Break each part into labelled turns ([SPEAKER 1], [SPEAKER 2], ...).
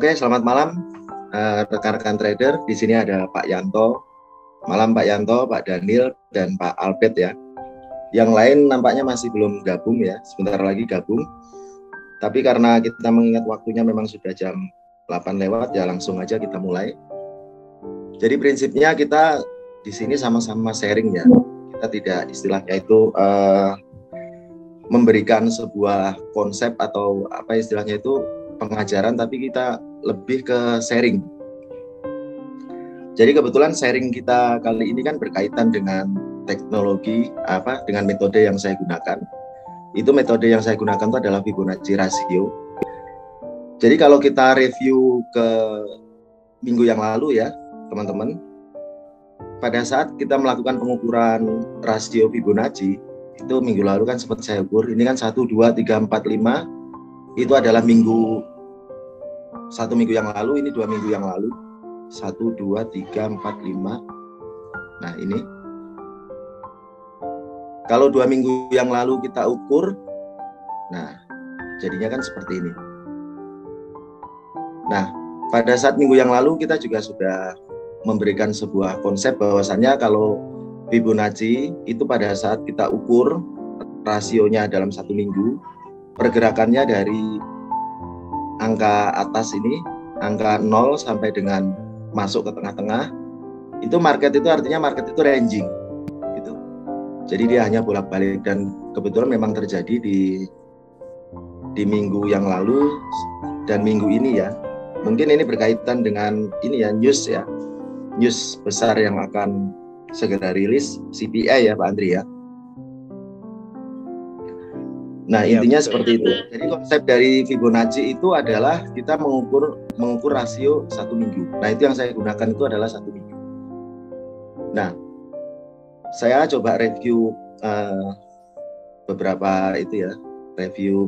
[SPEAKER 1] Oke, selamat malam rekan-rekan trader. Di sini ada Pak Yanto. Malam Pak Yanto, Pak Daniel, dan Pak Albert ya. Yang lain nampaknya masih belum gabung ya, sebentar lagi gabung. Tapi karena kita mengingat waktunya memang sudah jam 8 lewat, ya langsung aja kita mulai. Jadi prinsipnya kita di sini sama-sama sharing ya. Kita tidak istilahnya itu memberikan sebuah konsep atau apa istilahnya itu pengajaran, tapi kita lebih ke sharing. Jadi kebetulan sharing kita kali ini kan berkaitan dengan teknologi dengan metode yang saya gunakan. Itu metode yang saya gunakan itu adalah Fibonacci rasio. Jadi kalau kita review ke minggu yang lalu ya, teman-teman, pada saat kita melakukan pengukuran rasio Fibonacci, itu minggu lalu kan sempat saya ukur, ini kan 1, 2, 3, 4, 5, itu adalah satu minggu yang lalu, ini 2 minggu yang lalu, 1, 2, 3, 4, 5, nah ini, kalau 2 minggu yang lalu kita ukur, nah jadinya kan seperti ini. Nah, pada saat minggu yang lalu kita juga sudah memberikan sebuah konsep bahwasannya kalau Fibonacci itu pada saat kita ukur rasionya dalam 1 minggu, pergerakannya dari angka atas ini, angka 0 sampai dengan masuk ke tengah-tengah, itu market itu artinya market itu ranging gitu. Jadi dia hanya bolak-balik, dan kebetulan memang terjadi di minggu yang lalu dan minggu ini ya. Mungkin ini berkaitan dengan ini ya, news besar yang akan segera rilis, CPI ya Pak Andri ya. Nah intinya seperti itu. Jadi konsep dari Fibonacci itu adalah kita mengukur rasio 1 minggu. Nah itu yang saya gunakan itu adalah 1 minggu. Nah saya coba review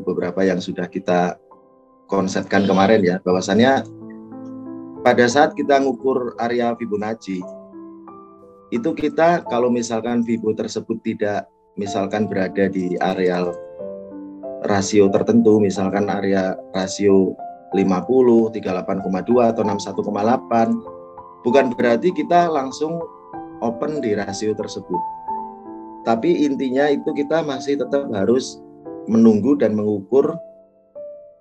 [SPEAKER 1] beberapa yang sudah kita konsepkan kemarin ya, bahwasannya pada saat kita ngukur area Fibonacci itu kita kalau misalkan Fibo tersebut tidak misalkan berada di areal rasio tertentu, misalkan area rasio 50, 38,2 atau 61,8, bukan berarti kita langsung open di rasio tersebut. Tapi intinya itu kita masih tetap harus menunggu dan mengukur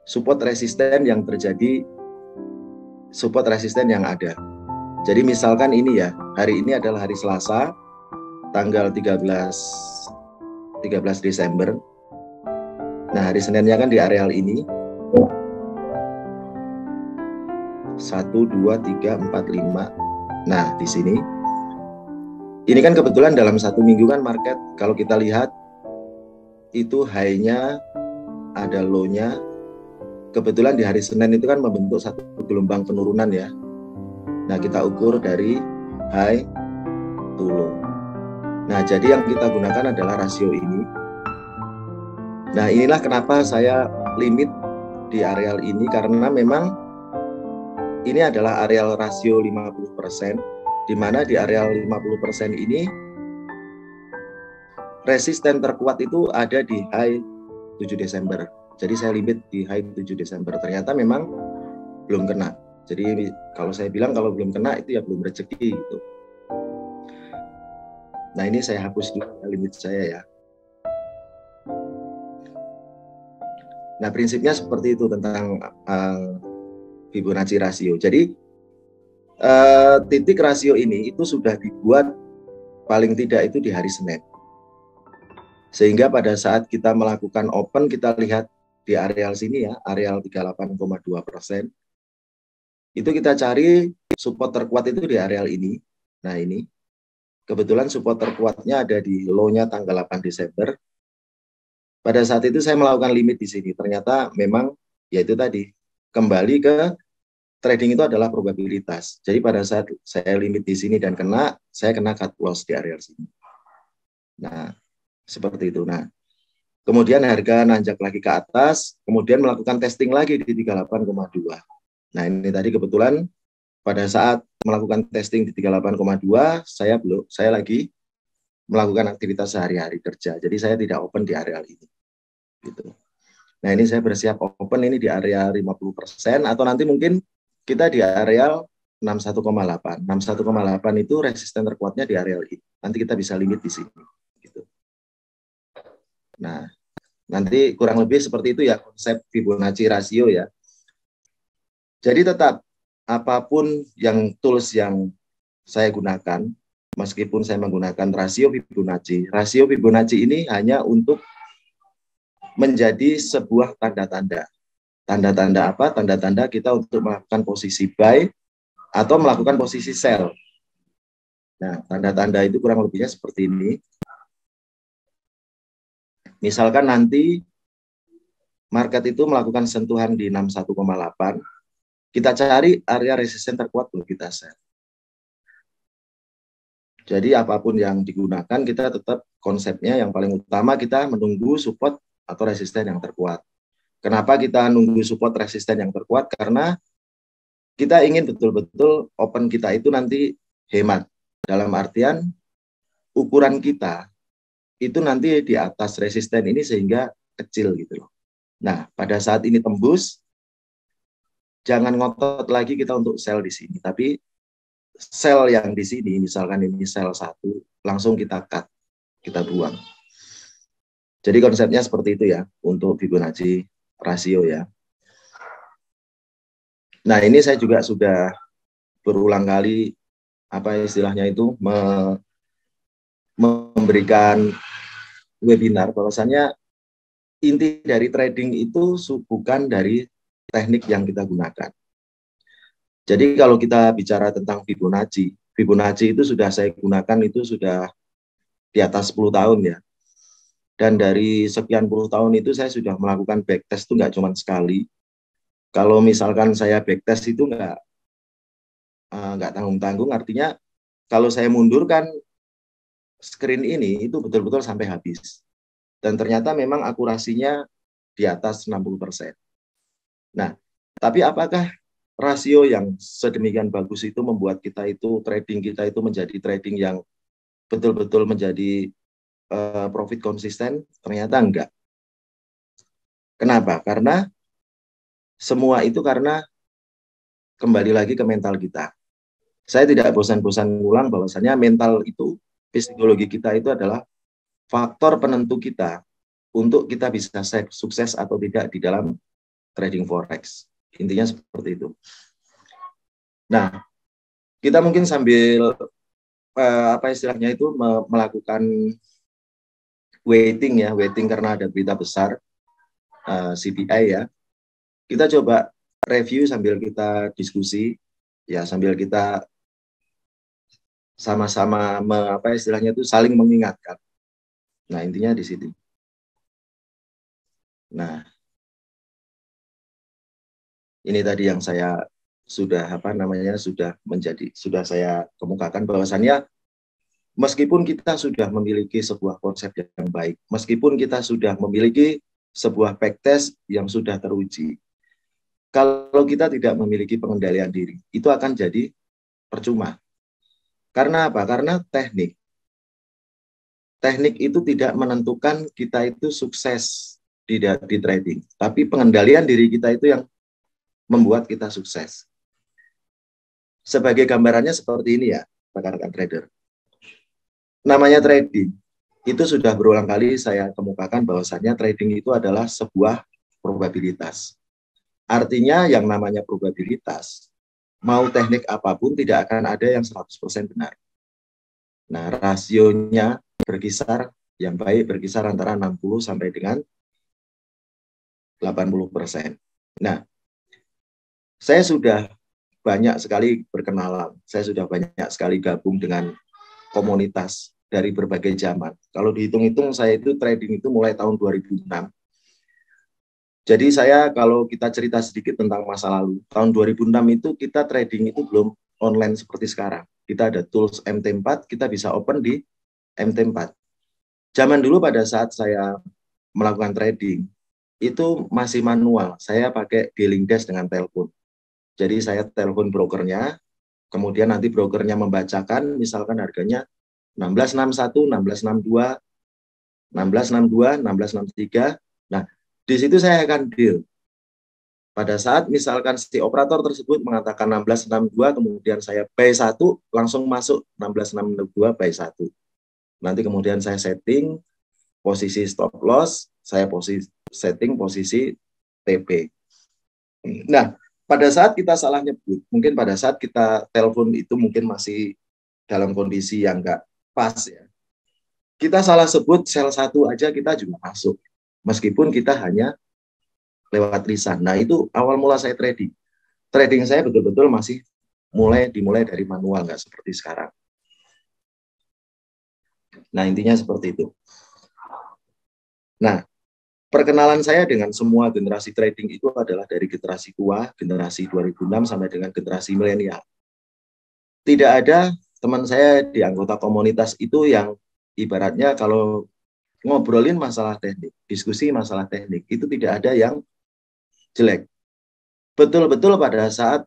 [SPEAKER 1] support resisten yang terjadi, support resisten yang ada. Jadi misalkan ini ya, hari ini adalah hari Selasa, tanggal 13 Desember. Nah, hari Seninnya kan di areal ini. 1, 2, 3, 4, 5. Nah, di sini. Ini kan kebetulan dalam 1 minggu kan market, kalau kita lihat, itu high-nya, ada low-nya. Kebetulan di hari Senin itu kan membentuk satu gelombang penurunan ya. Nah, kita ukur dari high to low. Nah, jadi yang kita gunakan adalah rasio ini. Nah, inilah kenapa saya limit di areal ini, karena memang ini adalah areal rasio 50%, di mana di areal 50% ini resisten terkuat itu ada di high 7 Desember. Jadi saya limit di high 7 Desember. Ternyata memang belum kena. Jadi kalau saya bilang kalau belum kena itu ya belum rezeki gitu. Nah ini saya hapus dulu limit saya ya. Nah prinsipnya seperti itu tentang Fibonacci rasio. Jadi titik rasio ini itu sudah dibuat paling tidak itu di hari Senin. Sehingga pada saat kita melakukan open, kita lihat di areal sini ya, areal 38,2%. Itu kita cari support terkuat itu di areal ini. Nah ini, kebetulan support terkuatnya ada di low-nya tanggal 8 Desember. Pada saat itu saya melakukan limit di sini. Ternyata memang, yaitu tadi, kembali ke trading itu adalah probabilitas. Jadi pada saat saya limit di sini dan kena, saya kena cut loss di areal sini. Nah, seperti itu. Nah, kemudian harga nanjak lagi ke atas, kemudian melakukan testing lagi di 38,2. Nah, ini tadi kebetulan pada saat melakukan testing di 38,2, saya lagi melakukan aktivitas sehari-hari kerja. Jadi saya tidak open di areal ini. Gitu. Nah, ini saya bersiap open ini di area 50%, atau nanti mungkin kita di areal 61,8. 61,8 itu resisten terkuatnya di areal ini. Nanti kita bisa limit di sini. Gitu. Nah, nanti kurang lebih seperti itu ya konsep Fibonacci rasio ya. Jadi tetap apapun yang tools yang saya gunakan, meskipun saya menggunakan rasio Fibonacci ini hanya untuk menjadi sebuah tanda-tanda. Tanda-tanda apa? Tanda-tanda kita untuk melakukan posisi buy atau melakukan posisi sell. Nah, tanda-tanda itu kurang lebihnya seperti ini. Misalkan nanti market itu melakukan sentuhan di 61,8, kita cari area resisten terkuat untuk kita sell. Jadi apapun yang digunakan, kita tetap konsepnya yang paling utama kita menunggu support atau resisten yang terkuat. Kenapa kita nunggu support resisten yang terkuat? Karena kita ingin betul-betul open kita itu nanti hemat. Dalam artian ukuran kita itu nanti di atas resisten ini sehingga kecil gitu loh. Nah, pada saat ini tembus, jangan ngotot lagi kita untuk sell di sini. Tapi sell yang di sini, misalkan ini sell 1, langsung kita cut, kita buang. Jadi konsepnya seperti itu ya, untuk Fibonacci rasio ya. Nah, ini saya juga sudah berulang kali, apa istilahnya itu, memberikan webinar, bahwasannya inti dari trading itu bukan dari teknik yang kita gunakan. Jadi kalau kita bicara tentang Fibonacci itu sudah saya gunakan itu sudah di atas 10 tahun ya. Dan dari sekian puluh tahun itu saya sudah melakukan backtest itu nggak cuma sekali. Kalau misalkan saya backtest itu nggak tanggung-tanggung, artinya kalau saya mundurkan screen ini itu betul-betul sampai habis. Dan ternyata memang akurasinya di atas 60%. Nah, tapi apakah rasio yang sedemikian bagus itu membuat kita itu trading kita itu menjadi trading yang betul-betul menjadi profit konsisten? Ternyata enggak. Kenapa? Karena semua itu karena kembali lagi ke mental kita. Saya tidak bosan-bosan ngulang bahwasanya mental itu, psikologi kita itu adalah faktor penentu kita untuk kita bisa sukses atau tidak di dalam trading forex. Intinya seperti itu. Nah, kita mungkin sambil apa istilahnya itu melakukan waiting karena ada berita besar CPI ya. Kita coba review sambil kita diskusi ya, sambil kita sama-sama apa istilahnya itu saling mengingatkan. Nah, intinya di sini. Nah, ini tadi yang saya sudah sudah saya kemukakan bahwasannya meskipun kita sudah memiliki sebuah konsep yang baik, meskipun kita sudah memiliki sebuah backtest yang sudah teruji, kalau kita tidak memiliki pengendalian diri, itu akan jadi percuma. Karena apa? Karena teknik itu tidak menentukan kita itu sukses di trading, tapi pengendalian diri kita itu yang membuat kita sukses. Sebagai gambarannya seperti ini ya, rekan-rekan trader. Namanya trading, itu sudah berulang kali saya kemukakan bahwasannya trading itu adalah sebuah probabilitas. Artinya yang namanya probabilitas, mau teknik apapun tidak akan ada yang 100% benar. Nah, rasionya berkisar, yang baik berkisar antara 60 sampai dengan 80%. Nah, saya sudah banyak sekali berkenalan, saya sudah banyak sekali gabung dengan komunitas dari berbagai zaman. Kalau dihitung-hitung saya itu trading itu mulai tahun 2006. Jadi saya kalau kita cerita sedikit tentang masa lalu, tahun 2006 itu kita trading itu belum online seperti sekarang. Kita ada tools MT4, kita bisa open di MT4. Zaman dulu pada saat saya melakukan trading, itu masih manual. Saya pakai dealing desk dengan telepon. Jadi saya telepon brokernya, kemudian nanti brokernya membacakan, misalkan harganya 1661, 1662, 1662, 1663. Nah, di situ saya akan deal. Pada saat misalkan si operator tersebut mengatakan 1662, kemudian saya buy 1, langsung masuk 1662 buy 1. Nanti kemudian saya setting posisi stop loss, saya setting posisi TP. Nah, pada saat kita salah nyebut, mungkin pada saat kita telepon itu mungkin masih dalam kondisi yang enggak pas ya. Kita salah sebut sel 1 aja kita juga masuk. Meskipun kita hanya lewat lisan. Nah, itu awal mula saya trading. Trading saya betul-betul masih dimulai dari manual, nggak seperti sekarang. Nah, intinya seperti itu. Nah, perkenalan saya dengan semua generasi trading itu adalah dari generasi tua, generasi 2006 sampai dengan generasi milenial. Tidak ada teman saya di anggota komunitas itu yang ibaratnya kalau ngobrolin masalah teknik, diskusi masalah teknik, itu tidak ada yang jelek. Betul-betul pada saat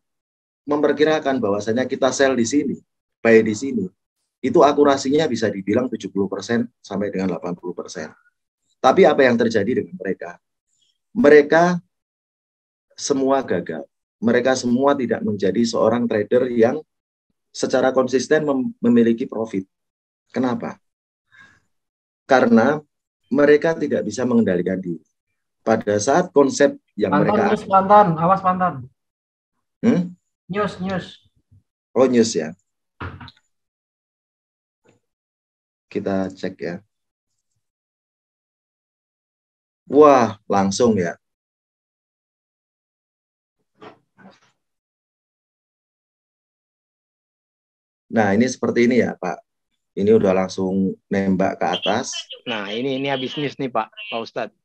[SPEAKER 1] memperkirakan bahwasanya kita sell di sini, buy di sini, itu akurasinya bisa dibilang 70% sampai dengan 80%. Tapi apa yang terjadi dengan mereka? Mereka semua gagal. Mereka semua tidak menjadi seorang trader yang secara konsisten memiliki profit. Kenapa? Karena mereka tidak bisa mengendalikan diri. Pada saat konsep yang mereka...
[SPEAKER 2] Awas pantan. News.
[SPEAKER 1] Oh, news ya. Kita cek ya. Wah, langsung ya. Nah, ini seperti ini ya, Pak. Ini udah langsung nembak ke atas.
[SPEAKER 3] Nah, ini habis news nih, Pak Ustadz.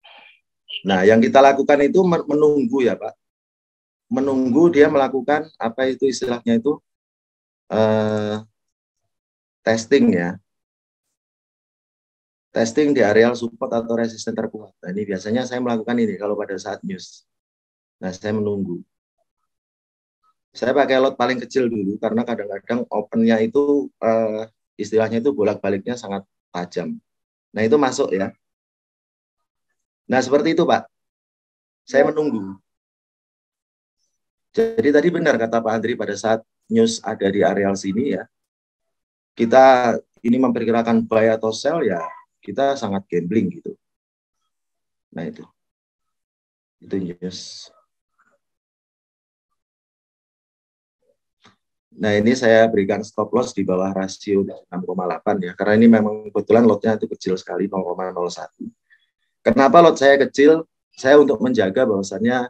[SPEAKER 1] Nah, yang kita lakukan itu menunggu ya, Pak. Menunggu dia melakukan apa itu istilahnya itu testing ya. Testing di areal support atau resisten terkuat. Nah, ini biasanya saya melakukan ini kalau pada saat news. Nah, saya menunggu. Saya pakai lot paling kecil dulu karena kadang-kadang opennya itu istilahnya itu bolak-baliknya sangat tajam. Nah, itu masuk ya. Nah, seperti itu, Pak. Saya menunggu. Jadi tadi benar kata Pak Andri pada saat news ada di areal sini ya. Kita ini memperkirakan buy atau sell ya, kita sangat gambling gitu. Nah, itu news. Nah, ini saya berikan stop loss di bawah rasio 6,8 ya. Karena ini memang kebetulan lotnya itu kecil sekali, 0,01. Kenapa lot saya kecil? Saya untuk menjaga bahwasannya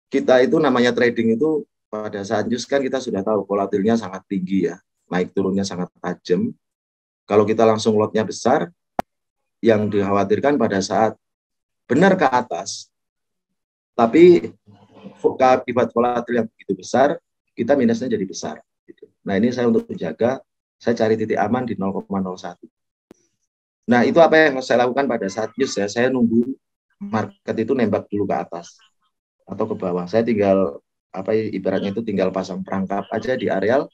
[SPEAKER 1] kita itu namanya trading itu pada saat news kan kita sudah tahu volatilnya sangat tinggi ya. Naik turunnya sangat tajam. Kalau kita langsung lotnya besar, yang dikhawatirkan pada saat benar ke atas, tapi akibat volatil yang begitu besar, kita minusnya jadi besar. Nah, ini saya untuk menjaga, saya cari titik aman di 0,01. Nah, itu apa yang saya lakukan pada saat news ya. Saya nunggu market itu nembak dulu ke atas atau ke bawah. Saya tinggal ibaratnya itu tinggal pasang perangkap aja di areal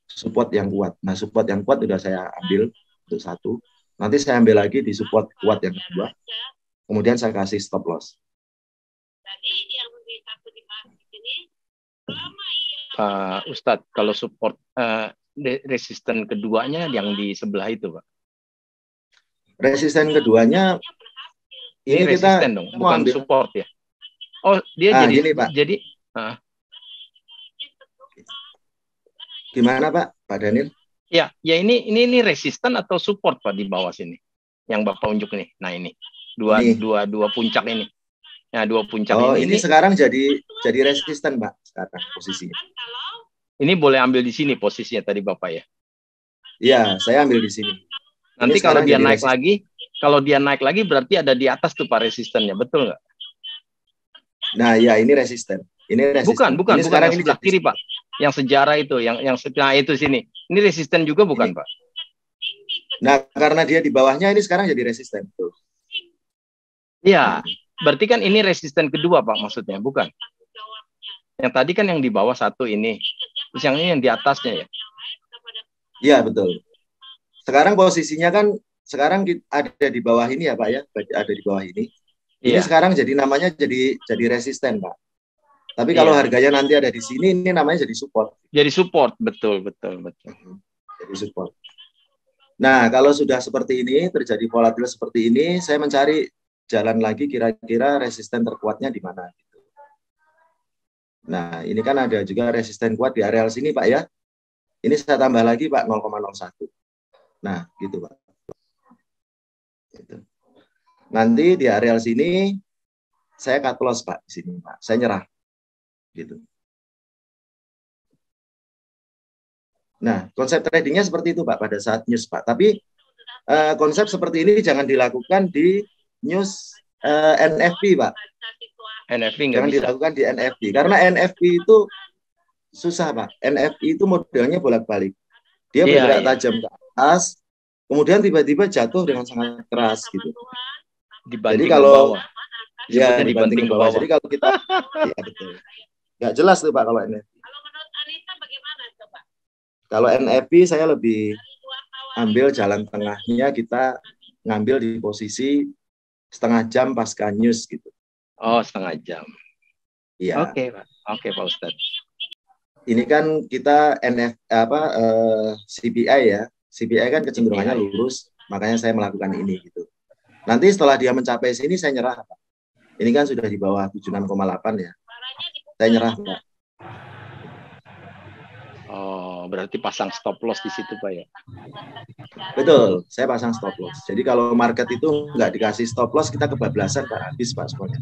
[SPEAKER 1] support yang kuat. Nah, support yang kuat sudah saya ambil untuk 1. Nanti saya ambil lagi di support kuat yang kedua. Kemudian saya kasih stop loss.
[SPEAKER 3] Pak Ustadz, kalau support resisten keduanya yang di sebelah itu, Pak.
[SPEAKER 1] Resisten keduanya
[SPEAKER 3] ini resisten dong, bukan ambil support ya. Oh, dia jadi
[SPEAKER 1] gini, Pak.
[SPEAKER 3] Jadi
[SPEAKER 1] gimana Pak Daniel?
[SPEAKER 3] Ya ini resisten atau support Pak di bawah sini. Yang Bapak unjuk nih. Nah, ini. Dua puncak ini. Nah, dua puncak
[SPEAKER 1] ini sekarang jadi resisten, Pak, sekarang posisinya.
[SPEAKER 3] Ini boleh ambil di sini posisinya tadi Bapak ya?
[SPEAKER 1] Iya, saya ambil di sini.
[SPEAKER 3] Nanti kalau dia naik lagi, berarti ada di atas tuh Pak resistennya, betul nggak?
[SPEAKER 1] Nah, ya ini resisten. Ini resisten.
[SPEAKER 3] Bukan yang sebelah kiri, Pak. Yang sejarah itu, yang sebelah itu sini. Ini resisten juga bukan, Pak?
[SPEAKER 1] Nah, karena dia di bawahnya ini sekarang jadi resisten.
[SPEAKER 3] Iya, berarti kan ini resisten kedua, Pak, maksudnya, bukan? Yang tadi kan yang di bawah satu ini. Terus yang ini yang di atasnya ya?
[SPEAKER 1] Iya, betul. Sekarang posisinya kan sekarang ada di bawah ini ya, Pak ya. Ada di bawah ini. Ini sekarang jadi namanya jadi resisten, Pak. Tapi kalau harganya nanti ada di sini, ini namanya jadi support.
[SPEAKER 3] Jadi support, betul.
[SPEAKER 1] Jadi support. Nah, kalau sudah seperti ini, terjadi volatil seperti ini, saya mencari jalan lagi kira-kira resisten terkuatnya di mana. Nah, ini kan ada juga resisten kuat di areal sini, Pak ya. Ini saya tambah lagi, Pak, 0,01. Nah, gitu, Pak. Gitu. Nanti di areal sini, saya cut loss, Pak, di sini, Pak. Saya nyerah. Gitu. Nah, konsep tradingnya seperti itu, Pak, pada saat news, Pak. Tapi konsep seperti ini jangan dilakukan di news NFP, Pak.
[SPEAKER 3] NFP
[SPEAKER 1] jangan bisa dilakukan di NFP, karena NFP itu susah, Pak. NFP itu modelnya bolak-balik. Dia bergerak tajam ke atas, kemudian tiba-tiba jatuh dengan sangat keras, gitu.
[SPEAKER 3] Dibanting
[SPEAKER 1] Jadi kalau
[SPEAKER 3] ke bawah. Dibanting ke bawah.
[SPEAKER 1] Jadi kalau kita ya betul. Nggak jelas tuh, Pak, kalau NFP.
[SPEAKER 4] Kalau menurut Anita bagaimana coba?
[SPEAKER 1] Kalau NFP saya lebih ambil jalan tengahnya, kita ngambil di posisi setengah jam pasca news gitu.
[SPEAKER 3] Oh, setengah jam.
[SPEAKER 1] Iya.
[SPEAKER 3] Oke, Pak. Oke, Pak Ustadz.
[SPEAKER 1] Ini kan kita CPI ya. CPI kan kecenderungannya lurus, makanya saya melakukan ini gitu. Nanti setelah dia mencapai sini saya nyerah, Pak. Ini kan sudah di bawah 76,8 ya. Saya nyerah, Pak.
[SPEAKER 3] Oh, berarti pasang stop loss di situ, Pak ya?
[SPEAKER 1] Betul, saya pasang stop loss. Jadi kalau market itu nggak dikasih stop loss, kita kebablasan, Pak. Habis, Pak, semuanya.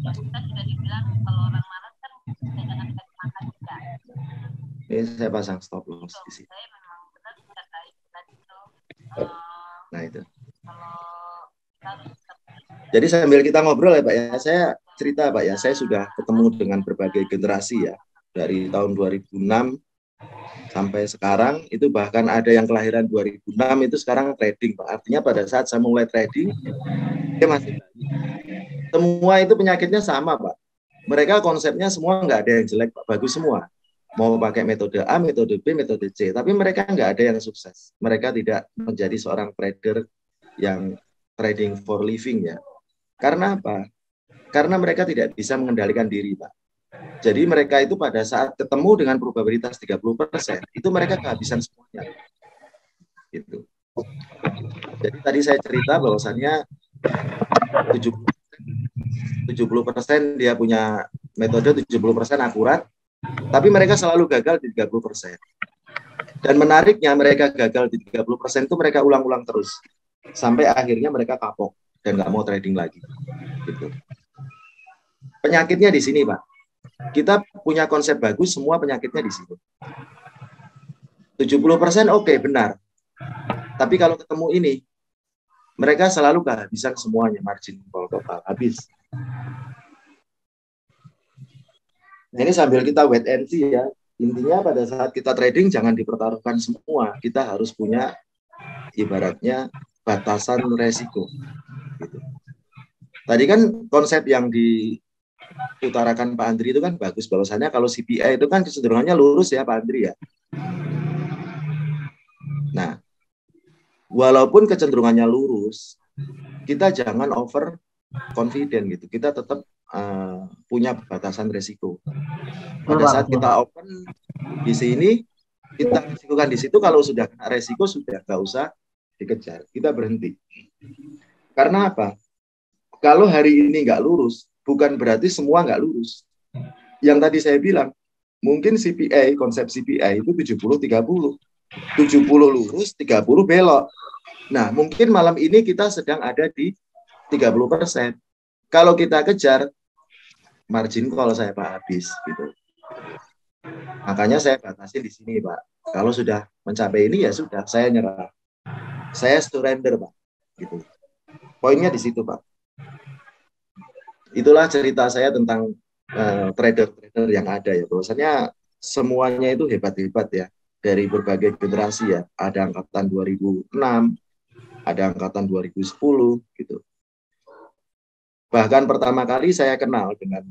[SPEAKER 1] Ini saya pasang stop loss di sini. Nah, itu. Jadi sambil kita ngobrol ya, Pak ya, saya cerita, Pak ya, saya sudah ketemu dengan berbagai generasi ya. Dari tahun 2006 sampai sekarang, itu bahkan ada yang kelahiran 2006 itu sekarang trading, Pak. Artinya pada saat saya mulai trading, dia masih bayi. Semua itu penyakitnya sama, Pak. Mereka konsepnya semua nggak ada yang jelek, Pak. Bagus semua. Mau pakai metode A, metode B, metode C. Tapi mereka nggak ada yang sukses. Mereka tidak menjadi seorang trader yang trading for living ya. Karena apa? Karena mereka tidak bisa mengendalikan diri, Pak. Jadi mereka itu pada saat ketemu dengan probabilitas 30%, itu mereka kehabisan semuanya. Gitu. Jadi tadi saya cerita bahwasannya 70% dia punya metode, 70% akurat, tapi mereka selalu gagal di 30%. Dan menariknya mereka gagal di 30% itu mereka ulang-ulang terus. Sampai akhirnya mereka kapok dan nggak mau trading lagi. Gitu. Penyakitnya di sini, Pak. Kita punya konsep bagus, semua penyakitnya di sini. 70% oke, benar. Tapi kalau ketemu ini, mereka selalu kehabisan semuanya, margin call total, habis. Nah, ini sambil kita wait and see ya. Intinya pada saat kita trading jangan dipertaruhkan semua. Kita harus punya ibaratnya batasan resiko. Gitu. Tadi kan konsep yang diutarakan Pak Andri itu kan bagus, bahwasannya kalau CPI itu kan kecenderungannya lurus ya, Pak Andri ya. Nah, walaupun kecenderungannya lurus, kita jangan over confident gitu. Kita tetap punya batasan resiko. Pada saat kita open di sini, kita resikokan di situ. Kalau sudah kena resiko, sudah nggak usah dikejar. Kita berhenti. Karena apa? Kalau hari ini nggak lurus, bukan berarti semua nggak lurus. Yang tadi saya bilang, mungkin CPI, konsep CPI itu 70-30. 70 lurus, 30 belok. Nah, mungkin malam ini kita sedang ada di 30%. Kalau kita kejar, margin call saya, Pak, habis. Gitu. Makanya saya batasi di sini, Pak. Kalau sudah mencapai ini, ya sudah, saya nyerah. Saya surrender, Pak. Gitu. Poinnya di situ, Pak. Itulah cerita saya tentang trader-trader yang ada ya. Bahwasanya semuanya itu hebat-hebat ya. Dari berbagai generasi ya. Ada angkatan 2006, ada angkatan 2010 gitu. Bahkan pertama kali saya kenal dengan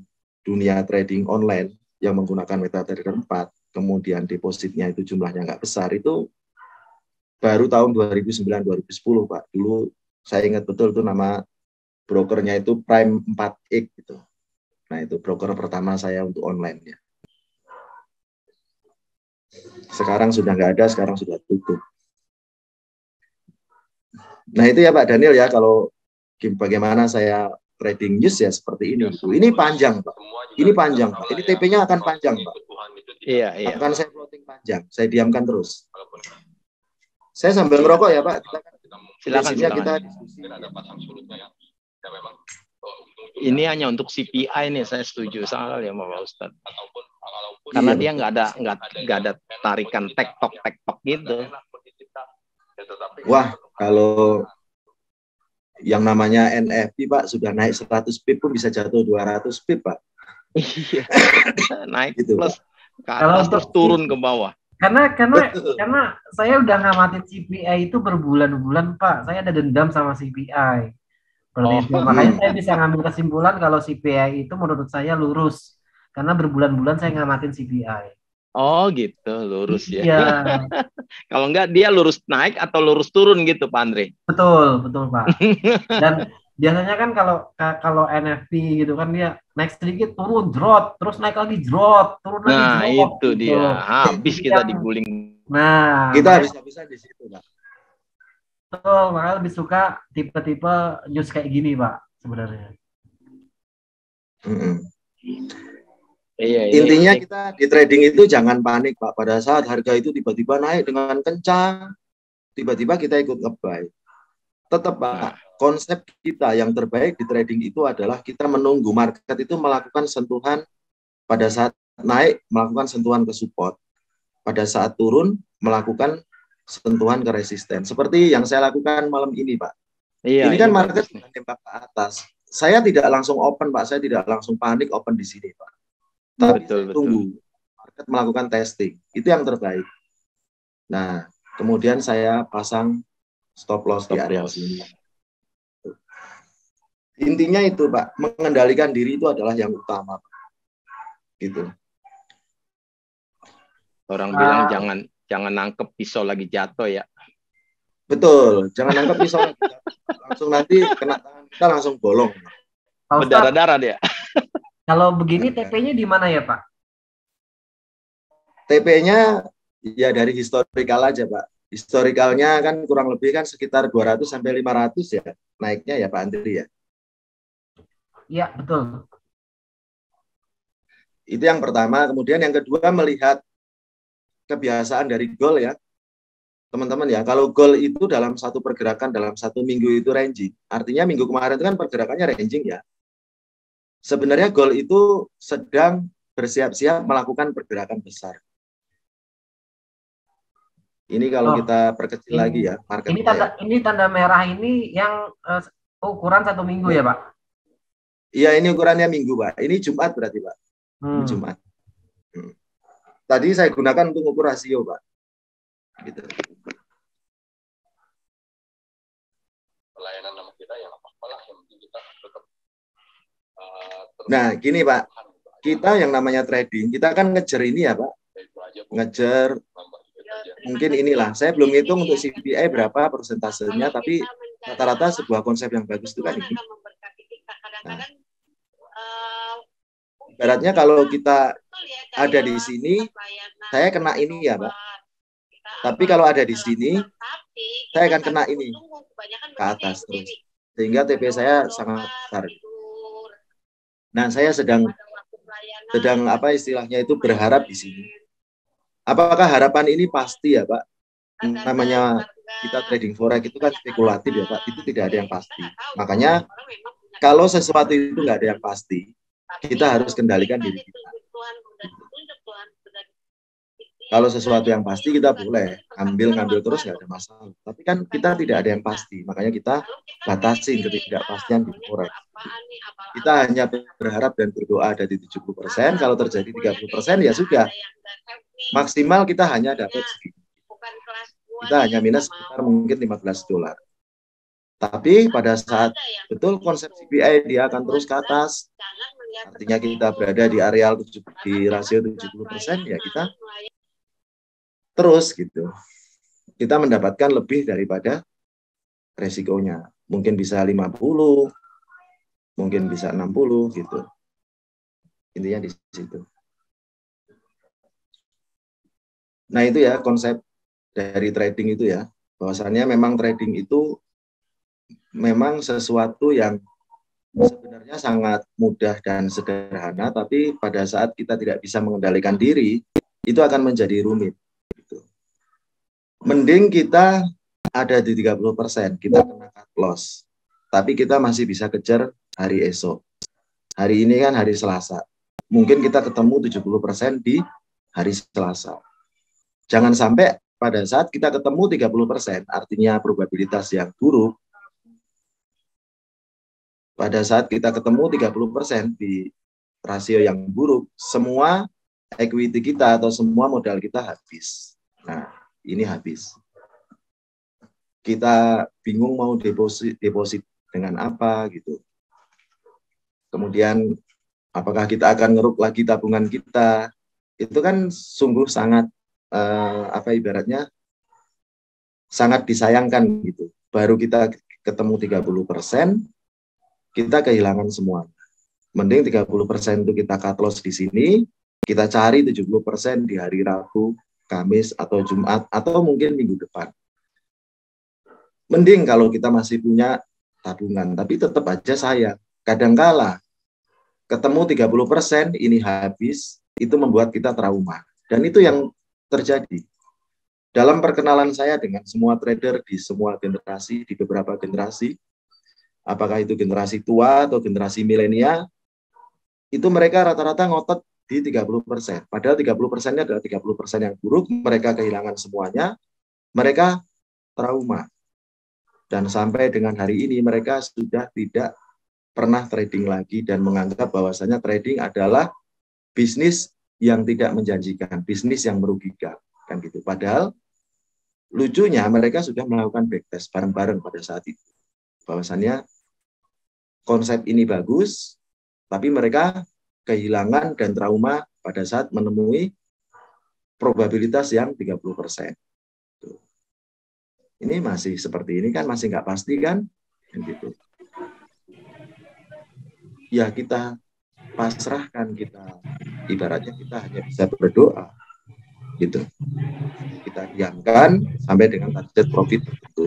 [SPEAKER 1] dunia trading online yang menggunakan MetaTrader 4, kemudian depositnya itu jumlahnya nggak besar, itu baru tahun 2009-2010, Pak. Dulu saya ingat betul itu nama brokernya itu Prime 4X gitu. Nah, itu broker pertama saya untuk online ya. Sekarang sudah nggak ada, sekarang sudah tutup. Nah, itu ya Pak Daniel ya, kalau bagaimana saya trading news ya seperti ini. Ini panjang Pak. Ini panjang Pak. Ini TP-nya akan panjang Pak.
[SPEAKER 3] Iya.
[SPEAKER 1] Akan saya plotting panjang. Saya diamkan terus. Saya sambil ngerokok ya Pak.
[SPEAKER 3] Silakan.
[SPEAKER 1] Kita diskusi.
[SPEAKER 3] Ini hanya untuk CPI nih, saya setuju sekali ya Pak Ustadz. Karena dia nggak ada tarikan tektok gitu.
[SPEAKER 1] Wah, kalau yang namanya NFT Pak sudah naik 100 pip pun bisa jatuh 200 pip Pak.
[SPEAKER 3] Iya. Naik
[SPEAKER 1] gitu,
[SPEAKER 3] plus ke atas terus turun ke bawah.
[SPEAKER 2] Karena saya udah ngamatin CPI itu berbulan-bulan Pak. Saya ada dendam sama CPI. Itu. Makanya saya bisa ngambil kesimpulan kalau CPI itu menurut saya lurus. Karena berbulan-bulan saya ngamatin CPI.
[SPEAKER 3] Oh gitu, lurus ya.
[SPEAKER 2] Iya.
[SPEAKER 3] Kalau enggak dia lurus naik atau lurus turun gitu Pak Andre?
[SPEAKER 2] Betul Pak. Dan biasanya kan kalau NFT gitu kan dia naik sedikit turun drop, terus naik lagi drop, turun lagi drop.
[SPEAKER 3] Nah itu
[SPEAKER 2] gitu.
[SPEAKER 3] dia, habis kita diguling.
[SPEAKER 2] Nah
[SPEAKER 1] kita bisa di situ Pak.
[SPEAKER 2] Betul, makanya lebih suka tipe-tipe news kayak gini Pak sebenarnya.
[SPEAKER 3] Iya,
[SPEAKER 1] intinya kita di trading itu jangan panik Pak. Pada saat harga itu tiba-tiba naik dengan kencang, tiba-tiba kita ikut nge-buy. Tetap Pak, konsep kita yang terbaik di trading itu adalah kita menunggu market itu melakukan sentuhan pada saat naik, melakukan sentuhan ke support. Pada saat turun, melakukan sentuhan ke resisten. Seperti yang saya lakukan malam ini Pak. Iya, ini kan market tembak ke atas. Saya tidak langsung open Pak, saya tidak langsung panik open di sini Pak. Tapi tunggu market melakukan testing, itu yang terbaik. Nah, kemudian saya pasang stop loss di area sini. Intinya itu Pak, mengendalikan diri itu adalah yang utama Pak. Gitu.
[SPEAKER 3] Orang bilang jangan nangkep pisau lagi jatuh ya.
[SPEAKER 1] Betul, jangan nangkep pisau lagi jatuh. Langsung nanti kena tangan kita langsung bolong.
[SPEAKER 3] Berdarah-darah dia.
[SPEAKER 2] Kalau begini TP-nya di mana ya Pak?
[SPEAKER 1] TP-nya ya dari historical aja Pak. Historicalnya kan kurang lebih kan sekitar 200 sampai 500 ya naiknya ya Pak Andri ya.
[SPEAKER 2] Iya betul.
[SPEAKER 1] Itu yang pertama. Kemudian yang kedua melihat kebiasaan dari gold ya. Teman-teman ya, kalau gold itu dalam satu pergerakan dalam satu minggu itu ranging. Artinya minggu kemarin itu kan pergerakannya ranging ya. Sebenarnya gold itu sedang bersiap-siap melakukan pergerakan besar. Ini kalau kita perkecil lagi ya, market
[SPEAKER 2] ini tanda merah ini yang ukuran 1 minggu ya Pak?
[SPEAKER 1] Iya, ini ukurannya minggu Pak. Ini Jumat berarti Pak. Ini Jumat. Tadi saya gunakan untuk ukur rasio Pak. Gitu. Pelayanan nama kita yang apa-apalah yang kita tetap. Nah, gini Pak. Kita yang namanya trading, kita kan ngejar ini ya Pak. Ngejar mungkin inilah. Saya belum hitung untuk CPI berapa persentasenya, tapi rata-rata sebuah konsep yang bagus itu kan ini. Nah, ibaratnya kalau kita ada di sini, saya kena ini ya Pak. Tapi kalau ada di sini, saya akan kena ini ke atas terus. Sehingga TP saya sangat besar. Nah, saya sedang apa istilahnya itu berharap di sini. Apakah harapan ini pasti ya Pak? Namanya kita trading forex itu kan spekulatif ya Pak. Itu tidak ada yang pasti. Makanya kalau sesuatu itu nggak ada yang pasti, kita harus kendalikan diri kita. Kalau sesuatu yang pasti kita boleh ngambil terus nggak ada masalah. Tapi kan kita tidak ada yang pasti, makanya kita batasi ketidakpastian di forex. Kita hanya berharap dan berdoa ada di 70%. Kalau terjadi 30% ya sudah. Maksimal kita hanya dapat segini. Kita hanya minus sekitar mungkin $15. Tapi pada saat betul konsep CPI dia akan terus ke atas. Artinya kita berada di areal di rasio 70%, ya kita terus gitu. Kita mendapatkan lebih daripada resikonya. Mungkin bisa 50, mungkin bisa 60 gitu. Intinya di situ. Nah itu ya konsep dari trading itu ya, bahwasannya memang trading itu memang sesuatu yang sebenarnya sangat mudah dan sederhana, tapi pada saat kita tidak bisa mengendalikan diri, itu akan menjadi rumit. Gitu. Mending kita ada di 30%, kita kena cut loss, tapi kita masih bisa kejar hari esok. Hari ini kan hari Selasa, mungkin kita ketemu 70% di hari Selasa. Jangan sampai pada saat kita ketemu 30%, artinya probabilitas yang buruk, pada saat kita ketemu 30% di rasio yang buruk, semua equity kita atau semua modal kita habis. Nah, ini habis. Kita bingung mau deposit dengan apa gitu. Kemudian apakah kita akan ngeruk lagi tabungan kita? Itu kan sungguh sangat ibaratnya sangat disayangkan gitu. Baru kita ketemu 30%, kita kehilangan semua. Mending 30% itu kita cut loss di sini, kita cari 70% di hari Rabu, Kamis, atau Jumat, atau mungkin minggu depan. Mending kalau kita masih punya tabungan, tapi tetap aja sayang. Kadangkala ketemu 30%, ini habis, itu membuat kita trauma. Dan itu yang terjadi. Dalam perkenalan saya dengan semua trader di semua generasi, di beberapa generasi, apakah itu generasi tua atau generasi milenial, itu mereka rata-rata ngotot di 30%. Padahal 30%-nya adalah 30% yang buruk, mereka kehilangan semuanya, mereka trauma. Dan sampai dengan hari ini mereka sudah tidak pernah trading lagi dan menganggap bahwasanya trading adalah bisnis yang tidak menjanjikan, bisnis yang merugikan, kan gitu. Padahal lucunya mereka sudah melakukan backtest bareng-bareng pada saat itu. Bahwasannya konsep ini bagus, tapi mereka kehilangan dan trauma pada saat menemui probabilitas yang 30%. Ini masih seperti ini kan, masih nggak pasti kan? Gitu. Ya kita pasrahkan, kita ibaratnya kita hanya bisa berdoa. Gitu. Kita diamkan sampai dengan target profit tertentu.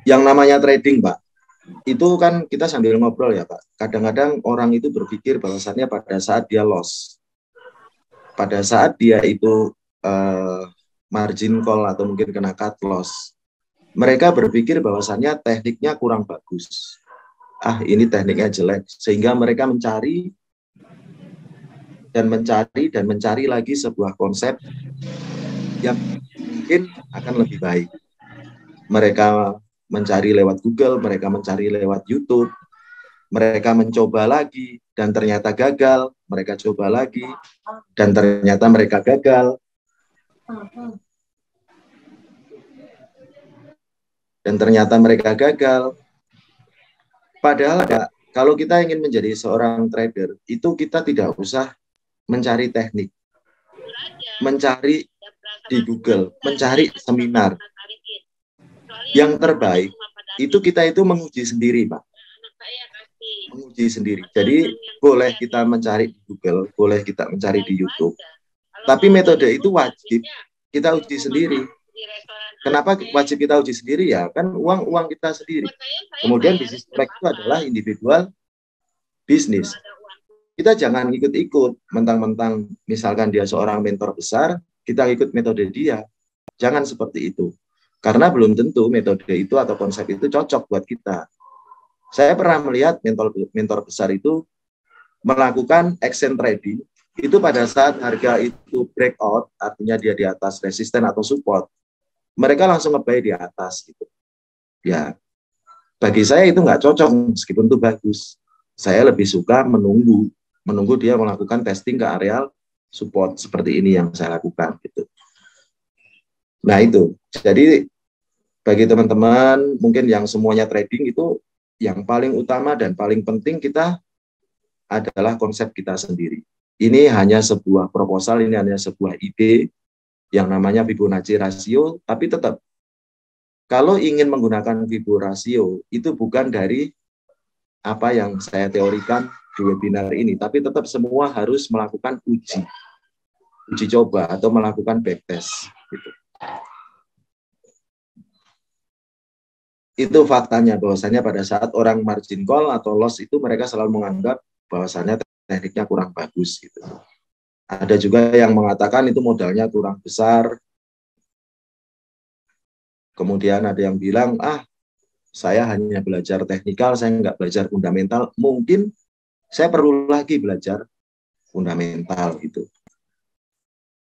[SPEAKER 1] Yang namanya trading, Pak, itu kan kita sambil ngobrol ya, Pak. Kadang-kadang orang itu berpikir bahwasannya pada saat dia loss, pada saat dia itu margin call atau mungkin kena cut loss, mereka berpikir bahwasannya tekniknya kurang bagus. Ah, ini tekniknya jelek, sehingga mereka mencari lagi sebuah konsep yang mungkin akan lebih baik. Mereka mencari lewat Google, mereka mencari lewat YouTube, mereka mencoba lagi dan ternyata gagal, mereka coba lagi dan ternyata mereka gagal. Dan ternyata mereka gagal. Padahal kalau kita ingin menjadi seorang trader, itu kita tidak usah mencari teknik, mencari di Google, mencari seminar. Yang terbaik itu kita itu menguji sendiri, Pak. Menguji sendiri. Jadi boleh kita mencari di Google, boleh kita mencari di YouTube. Tapi metode itu wajib kita uji sendiri. Kenapa wajib kita uji sendiri ya? Kan uang kita sendiri. Kemudian bisnis track itu adalah individual bisnis. Kita jangan ikut-ikut, mentang-mentang misalkan dia seorang mentor besar, kita ikut metode dia. Jangan seperti itu. Karena belum tentu metode itu atau konsep itu cocok buat kita. Saya pernah melihat mentor besar itu melakukan action trading, itu pada saat harga itu breakout, artinya dia di atas resisten atau support, mereka langsung nge-buy di atas gitu. Ya, bagi saya itu nggak cocok meskipun itu bagus. Saya lebih suka menunggu dia melakukan testing ke areal support seperti ini yang saya lakukan gitu. Nah itu, jadi bagi teman-teman mungkin yang semuanya trading itu yang paling utama dan paling penting kita adalah konsep kita sendiri. Ini hanya sebuah proposal, ini hanya sebuah ide yang namanya Fibonacci rasio, tapi tetap Kalau ingin menggunakan Fibo rasio, itu bukan dari apa yang saya teorikan di webinar ini, tapi tetap semua harus melakukan uji coba atau melakukan backtest. Gitu. Itu faktanya, bahwasanya pada saat orang margin call atau loss itu mereka selalu menganggap bahwasanya tekniknya kurang bagus. Gitu. Ada juga yang mengatakan itu modalnya kurang besar. Kemudian ada yang bilang, saya hanya belajar teknikal, saya nggak belajar fundamental. Mungkin saya perlu lagi belajar fundamental gitu.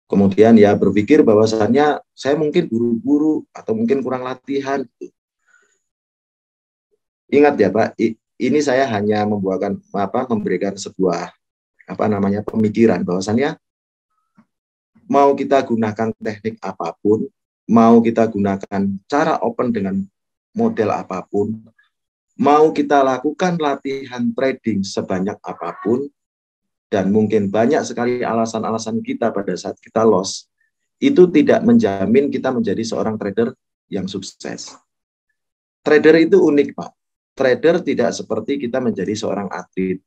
[SPEAKER 1] Kemudian ya berpikir bahwasannya saya mungkin buru-buru atau mungkin kurang latihan. Gitu. Ingat ya Pak, ini saya hanya memberikan sebuah pemikiran bahwasannya mau kita gunakan teknik apapun, mau kita gunakan cara open dengan model apapun, mau kita lakukan latihan trading sebanyak apapun, dan mungkin banyak sekali alasan-alasan kita pada saat kita loss, itu tidak menjamin kita menjadi seorang trader yang sukses. Trader itu unik, Pak. Trader tidak seperti kita menjadi seorang atlet.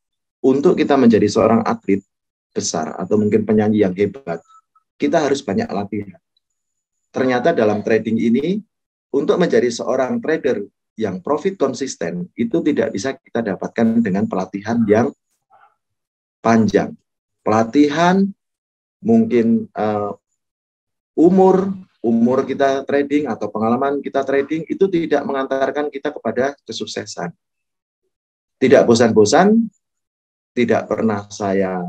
[SPEAKER 1] Untuk kita menjadi seorang atlet besar atau mungkin penyanyi yang hebat, kita harus banyak latihan. Ternyata dalam trading ini, untuk menjadi seorang trader yang profit konsisten, itu tidak bisa kita dapatkan dengan pelatihan yang panjang. Pelatihan, mungkin umur kita trading atau pengalaman kita trading itu tidak mengantarkan kita kepada kesuksesan. Tidak bosan-bosan, tidak pernah saya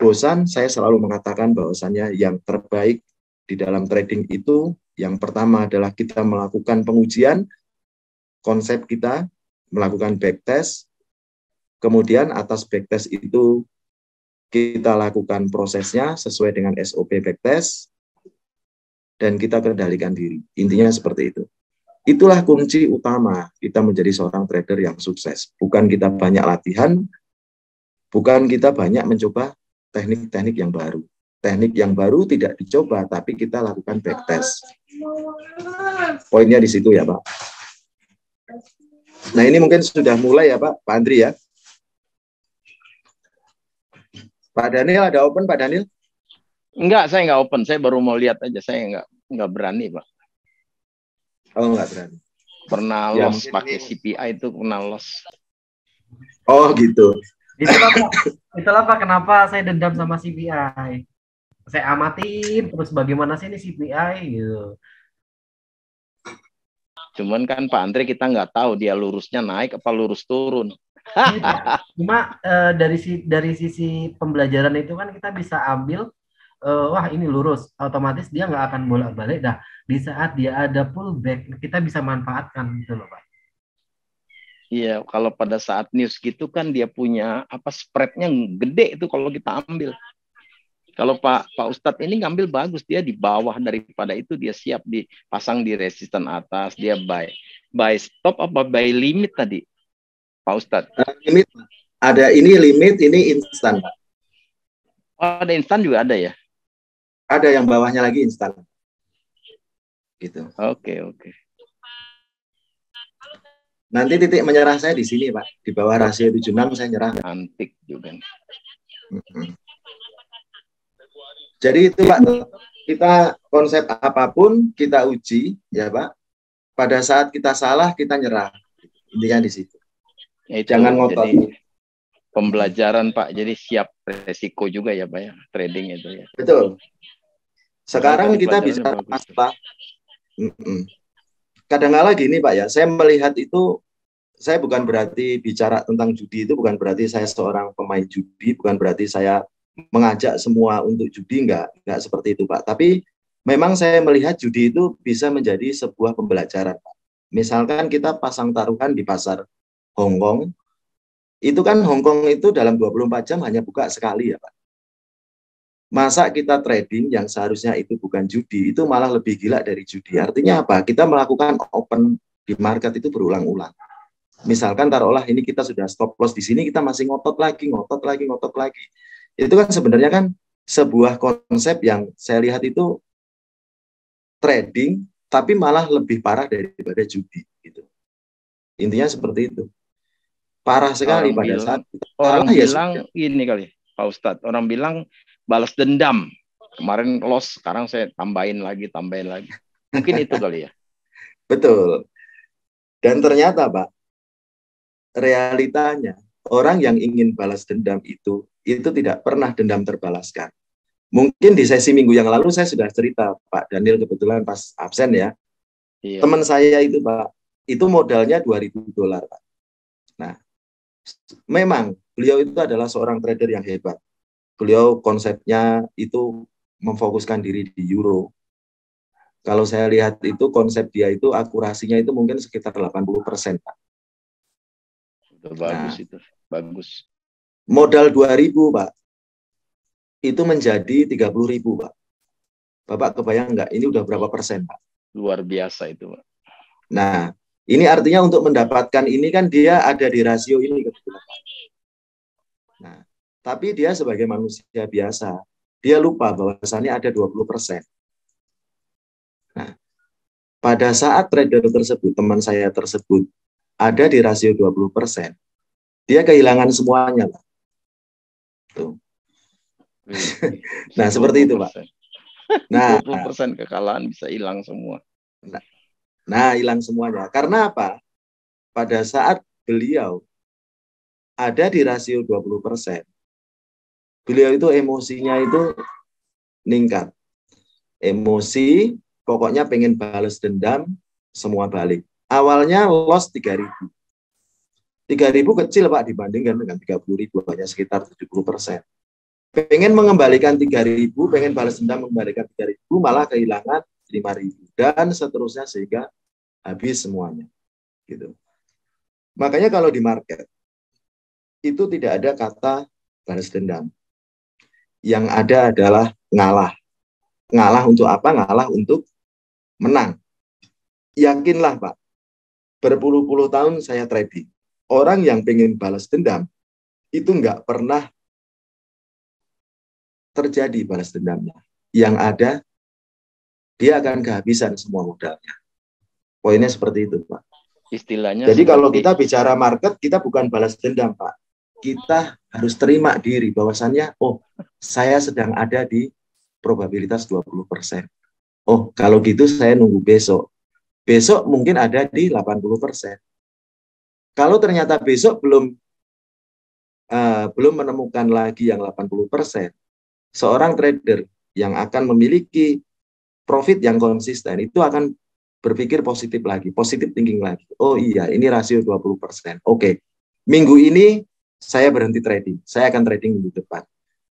[SPEAKER 1] bosan, saya selalu mengatakan bahwasannya yang terbaik di dalam trading itu, yang pertama adalah kita melakukan pengujian konsep kita, melakukan backtest, kemudian atas backtest itu kita lakukan prosesnya sesuai dengan SOP backtest, dan kita kendalikan diri. Intinya seperti itu. Itulah kunci utama kita menjadi seorang trader yang sukses. Bukan kita banyak latihan, bukan kita banyak mencoba teknik-teknik yang baru. Teknik yang baru tidak dicoba, tapi kita lakukan backtest. Poinnya di situ ya, Pak. Nah, ini mungkin sudah mulai ya, Pak Andri ya. Pak Daniel ada open, Pak Daniel?
[SPEAKER 3] Enggak, saya nggak open. Saya baru mau lihat aja. Saya nggak berani, Pak.
[SPEAKER 1] Oh, nggak berani.
[SPEAKER 3] Pernah
[SPEAKER 1] Ya,
[SPEAKER 3] loss pakai CPI itu pernah loss.
[SPEAKER 1] Oh, gitu.
[SPEAKER 2] Itulah Pak kenapa saya dendam sama CPI. Saya amatin terus bagaimana sih ini CPI gitu.
[SPEAKER 3] Cuman kan Pak Andre kita nggak tahu dia lurusnya naik apa lurus turun.
[SPEAKER 2] Cuma dari sisi pembelajaran itu kan kita bisa ambil wah ini lurus, otomatis dia nggak akan bolak-balik. Dah di saat dia ada pullback kita bisa manfaatkan gitu loh Pak.
[SPEAKER 3] Iya, kalau pada saat news gitu kan dia punya spreadnya gede itu kalau kita ambil. Kalau Pak Ustadz ini ngambil bagus, dia di bawah daripada itu dia siap dipasang di resisten atas, dia buy stop apa buy limit tadi, Pak Ustadz?
[SPEAKER 1] Limit ada, ini limit, ini instan, Pak.
[SPEAKER 3] Oh, ada instan juga ada ya?
[SPEAKER 1] Ada yang bawahnya lagi instan. Gitu.
[SPEAKER 3] Oke.
[SPEAKER 1] Nanti titik menyerah saya di sini, Pak. Di bawah rasio 76 saya nyerah.
[SPEAKER 3] Antik juga.
[SPEAKER 1] Jadi itu Pak, kita konsep apapun kita uji, ya Pak. Pada saat kita salah kita nyerah. Intinya di situ.
[SPEAKER 3] Ya,
[SPEAKER 1] jangan ngotot.
[SPEAKER 3] Pembelajaran Pak, jadi siap resiko juga ya Pak ya, trading itu ya.
[SPEAKER 1] Betul. Sekarang kita bisa masalah. Kadang-kala gini Pak ya, saya melihat itu, saya bukan berarti bicara tentang judi itu bukan berarti saya seorang pemain judi, bukan berarti saya mengajak semua untuk judi, enggak seperti itu Pak. Tapi memang saya melihat judi itu bisa menjadi sebuah pembelajaran Pak. Misalkan kita pasang taruhan di pasar Hong Kong, itu kan Hong Kong itu dalam 24 jam hanya buka sekali ya Pak. Masa kita trading yang seharusnya itu bukan judi, itu malah lebih gila dari judi. Artinya apa? Kita melakukan open di market itu berulang-ulang. Misalkan taruhlah ini kita sudah stop loss di sini, kita masih ngotot lagi. Itu kan sebenarnya kan sebuah konsep yang saya lihat itu trading tapi malah lebih parah daripada judi gitu. Intinya seperti itu. Parah sekali pada saat
[SPEAKER 3] orang
[SPEAKER 1] ya
[SPEAKER 3] bilang ini kali Pak Ustadz, orang bilang balas dendam. Kemarin loss, sekarang saya tambahin lagi. Mungkin itu kali ya.
[SPEAKER 1] Betul. Dan ternyata Pak, realitanya orang yang ingin balas dendam itu tidak pernah dendam terbalaskan. Mungkin di sesi minggu yang lalu saya sudah cerita, Pak Daniel kebetulan pas absen ya. Iya. Teman saya itu Pak, itu modalnya $2.000 Pak. Nah, memang beliau itu adalah seorang trader yang hebat. Beliau konsepnya itu memfokuskan diri di euro. Kalau saya lihat itu konsep dia itu akurasinya itu mungkin sekitar 80%, Pak.
[SPEAKER 3] Bagus itu, bagus.
[SPEAKER 1] Modal 2.000 Pak, itu menjadi 30.000 Pak. Bapak kebayang nggak? Ini udah berapa persen Pak?
[SPEAKER 3] Luar biasa itu Pak.
[SPEAKER 1] Nah, ini artinya untuk mendapatkan ini kan dia ada di rasio ini kebetulan Pak. Nah, tapi dia sebagai manusia biasa, dia lupa bahwasannya ada 20%. Nah, pada saat trader tersebut, teman saya tersebut, ada di rasio 20%, dia kehilangan semuanya, Pak. Tuh. Nah, seperti itu, Pak. Nah,
[SPEAKER 3] 20% kekalahan bisa hilang semua.
[SPEAKER 1] Nah, hilang semuanya. Karena apa? Pada saat beliau ada di rasio 20%, beliau itu emosinya itu meningkat. Emosi, pokoknya pengen balas dendam, semua balik. Awalnya loss 3.000. 3.000 kecil Pak dibandingkan dengan 30.000, hanya sekitar 70%. Pengen mengembalikan 3.000, pengen balas dendam mengembalikan 3.000, malah kehilangan 5.000 dan seterusnya sehingga habis semuanya. Gitu. Makanya kalau di market itu tidak ada kata balas dendam. Yang ada adalah ngalah. Ngalah untuk apa? Ngalah untuk menang. Yakinlah Pak, berpuluh-puluh tahun saya trading. Orang yang pengen balas dendam, itu nggak pernah terjadi balas dendamnya. Yang ada, dia akan kehabisan semua modalnya. Poinnya seperti itu Pak.
[SPEAKER 3] Istilahnya
[SPEAKER 1] jadi kalau kita bicara market, kita bukan balas dendam Pak. Kita harus terima diri bahwasannya, oh saya sedang ada di probabilitas 20%. Oh, kalau gitu saya nunggu besok. Besok mungkin ada di 80%. Kalau ternyata besok belum menemukan lagi yang 80%, seorang trader yang akan memiliki profit yang konsisten itu akan berpikir positif lagi, positif thinking lagi. Oh iya, ini rasio 20%. Oke, minggu ini saya berhenti trading. Saya akan trading minggu depan.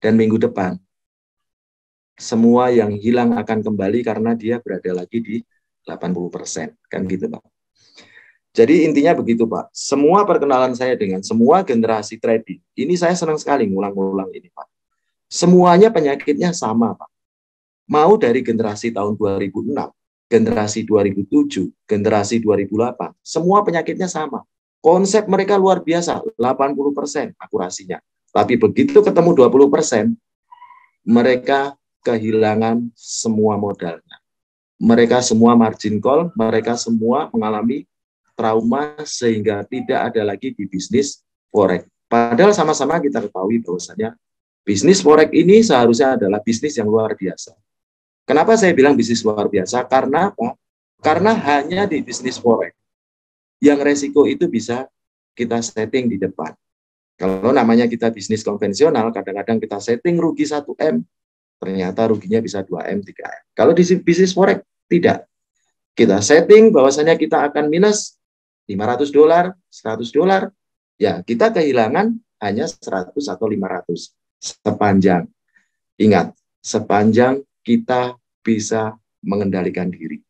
[SPEAKER 1] Dan minggu depan, semua yang hilang akan kembali karena dia berada lagi di 80%. Kan gitu, Pak. Jadi intinya begitu, Pak. Semua perkenalan saya dengan semua generasi trading, ini saya senang sekali ngulang-ngulang ini, Pak. Semuanya penyakitnya sama, Pak. Mau dari generasi tahun 2006, generasi 2007, generasi 2008, semua penyakitnya sama. Konsep mereka luar biasa, 80% akurasinya. Tapi begitu ketemu 20%, mereka kehilangan semua modalnya. Mereka semua margin call, mereka semua mengalami trauma sehingga tidak ada lagi di bisnis forex. Padahal sama-sama kita ketahui bahwasanya bisnis forex ini seharusnya adalah bisnis yang luar biasa. Kenapa saya bilang bisnis luar biasa? Karena apa? Karena hanya di bisnis forex yang resiko itu bisa kita setting di depan. Kalau namanya kita bisnis konvensional, kadang-kadang kita setting rugi 1M, ternyata ruginya bisa 2M, 3M. Kalau di bisnis forex, tidak. Kita setting bahwasanya kita akan minus $500, $100, ya kita kehilangan hanya 100 atau 500. Sepanjang, ingat, sepanjang kita bisa mengendalikan diri.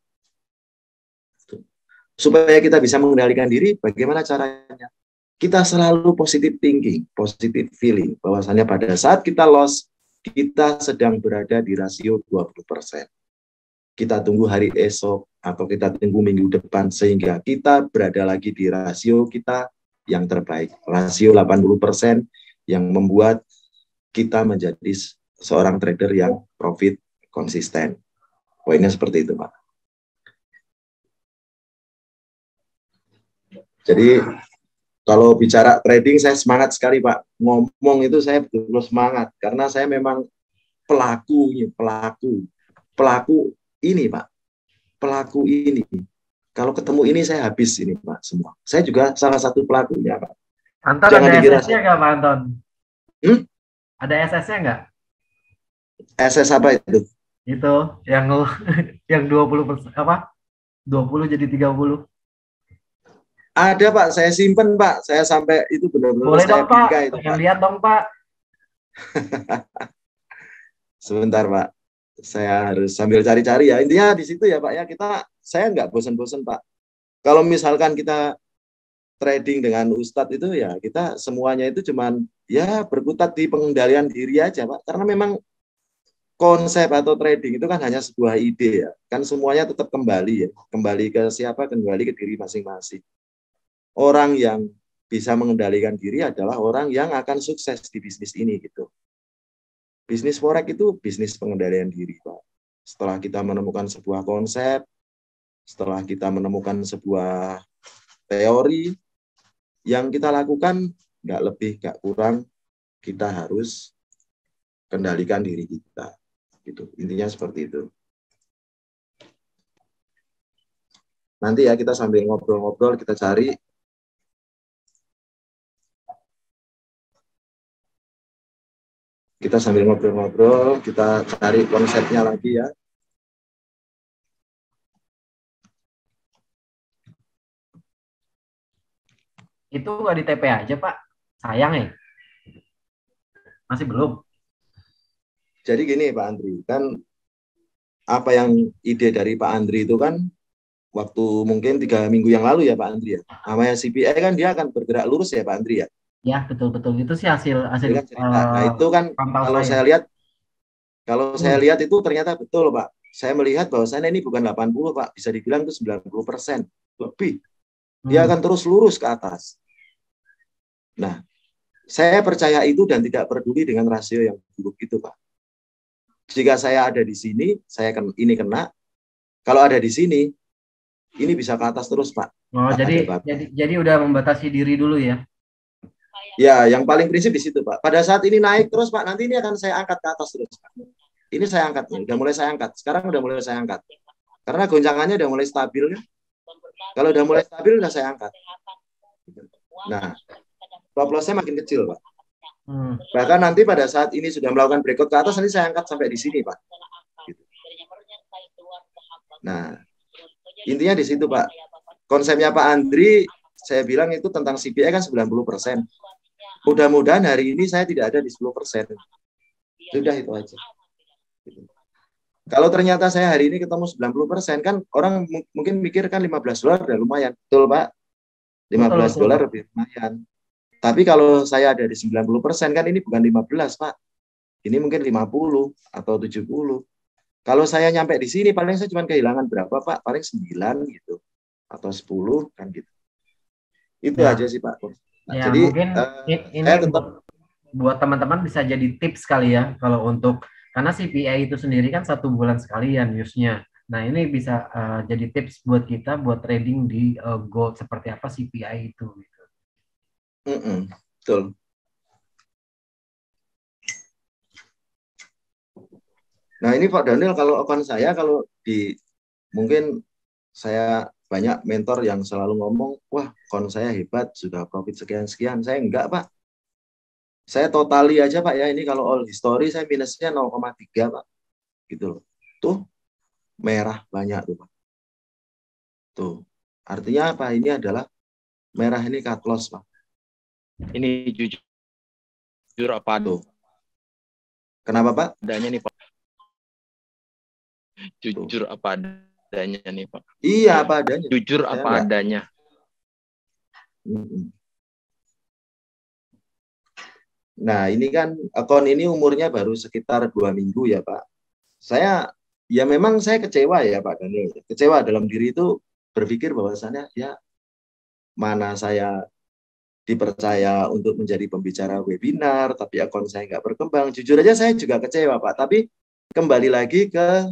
[SPEAKER 1] Supaya kita bisa mengendalikan diri, bagaimana caranya? Kita selalu positive thinking, positive feeling, bahwasanya pada saat kita loss, kita sedang berada di rasio 20%. Kita tunggu hari esok, atau kita tunggu minggu depan, sehingga kita berada lagi di rasio kita yang terbaik. Rasio 80% yang membuat kita menjadi seorang trader yang profit konsisten. Poinnya seperti itu, Pak. Jadi kalau bicara trading saya semangat sekali Pak. Ngomong itu saya betul-betul semangat karena saya memang pelaku ini Pak. Pelaku ini. Kalau ketemu ini saya habis ini Pak semua. Saya juga salah satu pelakunya Pak.
[SPEAKER 2] Anton
[SPEAKER 1] Jangan
[SPEAKER 2] ada
[SPEAKER 1] dikira
[SPEAKER 2] SS-nya nggak Pak Anton? Ada SS-nya nggak?
[SPEAKER 1] SS apa itu?
[SPEAKER 2] Itu yang 20% apa? 20 jadi 30.
[SPEAKER 1] Ada Pak, saya simpen Pak. Saya sampai itu benar-benar
[SPEAKER 2] Boleh
[SPEAKER 1] saya
[SPEAKER 2] dong Pak,
[SPEAKER 1] bingkai itu,
[SPEAKER 2] pengen
[SPEAKER 1] Pak.
[SPEAKER 2] lihat dong Pak.
[SPEAKER 1] Sebentar Pak, saya harus sambil cari-cari ya. Intinya di situ ya Pak ya, saya nggak bosan-bosan Pak. Kalau misalkan kita trading dengan Ustadz itu ya kita semuanya itu cuman ya berkutat di pengendalian diri aja Pak. Karena memang konsep atau trading itu kan hanya sebuah ide ya. Kan semuanya tetap kembali ya. Kembali ke siapa? Kembali ke diri masing-masing. Orang yang bisa mengendalikan diri adalah orang yang akan sukses di bisnis ini gitu. Bisnis forex itu bisnis pengendalian diri, Pak. Setelah kita menemukan sebuah konsep, setelah kita menemukan sebuah teori, yang kita lakukan nggak lebih, nggak kurang, kita harus kendalikan diri kita. Gitu. Intinya seperti itu. Nanti ya kita sambil ngobrol-ngobrol, kita cari kita cari konsepnya lagi ya.
[SPEAKER 2] Itu nggak di TP aja Pak, sayang ya. Masih belum.
[SPEAKER 1] Jadi gini Pak Andri, kan apa yang ide dari Pak Andri itu kan waktu mungkin 3 minggu yang lalu ya Pak Andri ya. Namanya CPI kan dia akan bergerak lurus ya Pak Andri ya.
[SPEAKER 2] Ya betul-betul itu sih hasil
[SPEAKER 1] Kan cerita. Nah itu kan kalau saya lihat itu ternyata betul Pak. Saya melihat bahwasannya ini bukan 80 Pak, bisa dibilang itu 90% lebih. Dia akan terus lurus ke atas. Nah, saya percaya itu dan tidak peduli dengan rasio yang buruk itu Pak. Jika saya ada di sini, ini kena. Kalau ada di sini, ini bisa ke atas terus Pak.
[SPEAKER 2] Oh, jadi udah membatasi diri dulu ya?
[SPEAKER 1] Ya, yang paling prinsip di situ Pak. Pada saat ini naik terus Pak, nanti ini akan saya angkat ke atas terus Pak. Ini saya angkat nih, udah mulai saya angkat. Sekarang udah mulai saya angkat. Karena goncangannya udah mulai stabil ya. Kalau udah mulai stabil udah saya angkat. Nah, stop loss-nya makin kecil Pak. Bahkan nanti pada saat ini sudah melakukan breakout ke atas, nanti saya angkat sampai di sini Pak. Gitu. Nah, intinya di situ Pak. Konsepnya Pak Andri, saya bilang itu tentang CPI kan 90%. Mudah-mudahan hari ini saya tidak ada di 10%. Sudah itu aja. Kalau ternyata saya hari ini ketemu 90%, kan orang mungkin mikir kan $15 udah lumayan. Betul Pak? $15 lebih lumayan. Tapi kalau saya ada di 90%, kan ini bukan 15 Pak. Ini mungkin 50 atau 70. Kalau saya nyampe di sini, paling saya cuma kehilangan berapa Pak? Paling 9 gitu. Atau 10 kan gitu. Itu aja sih Pak. Nah,
[SPEAKER 2] ya,
[SPEAKER 1] jadi
[SPEAKER 2] mungkin ini saya tetap buat teman-teman bisa jadi tips kali ya kalau untuk, karena CPI itu sendiri kan 1 bulan sekalian newsnya. Nah ini bisa jadi tips buat kita buat trading di gold seperti apa CPI itu. Gitu.
[SPEAKER 1] Betul. Nah ini Pak Daniel, kalau akun saya mungkin saya banyak mentor yang selalu ngomong, wah akun saya hebat, sudah profit sekian-sekian. Saya enggak Pak. Saya totali aja Pak ya, ini kalau all history saya minusnya 0,3 Pak. Gitu loh. Tuh merah banyak tuh Pak. Tuh. Artinya apa? Ini adalah merah ini cut loss Pak.
[SPEAKER 3] Ini jujur apa
[SPEAKER 1] tuh? Kenapa Pak?
[SPEAKER 3] Adanya nih Pak. Jujur apa adanya nih Pak.
[SPEAKER 1] Iya apa adanya.
[SPEAKER 3] Jujur apa adanya.
[SPEAKER 1] Nah ini kan akun ini umurnya baru sekitar 2 minggu ya Pak. Saya memang saya kecewa ya Pak Daniel. Kecewa dalam diri itu, berpikir bahwasannya ya mana saya dipercaya untuk menjadi pembicara webinar, tapi akun saya nggak berkembang. Jujur aja saya juga kecewa Pak. Tapi kembali lagi ke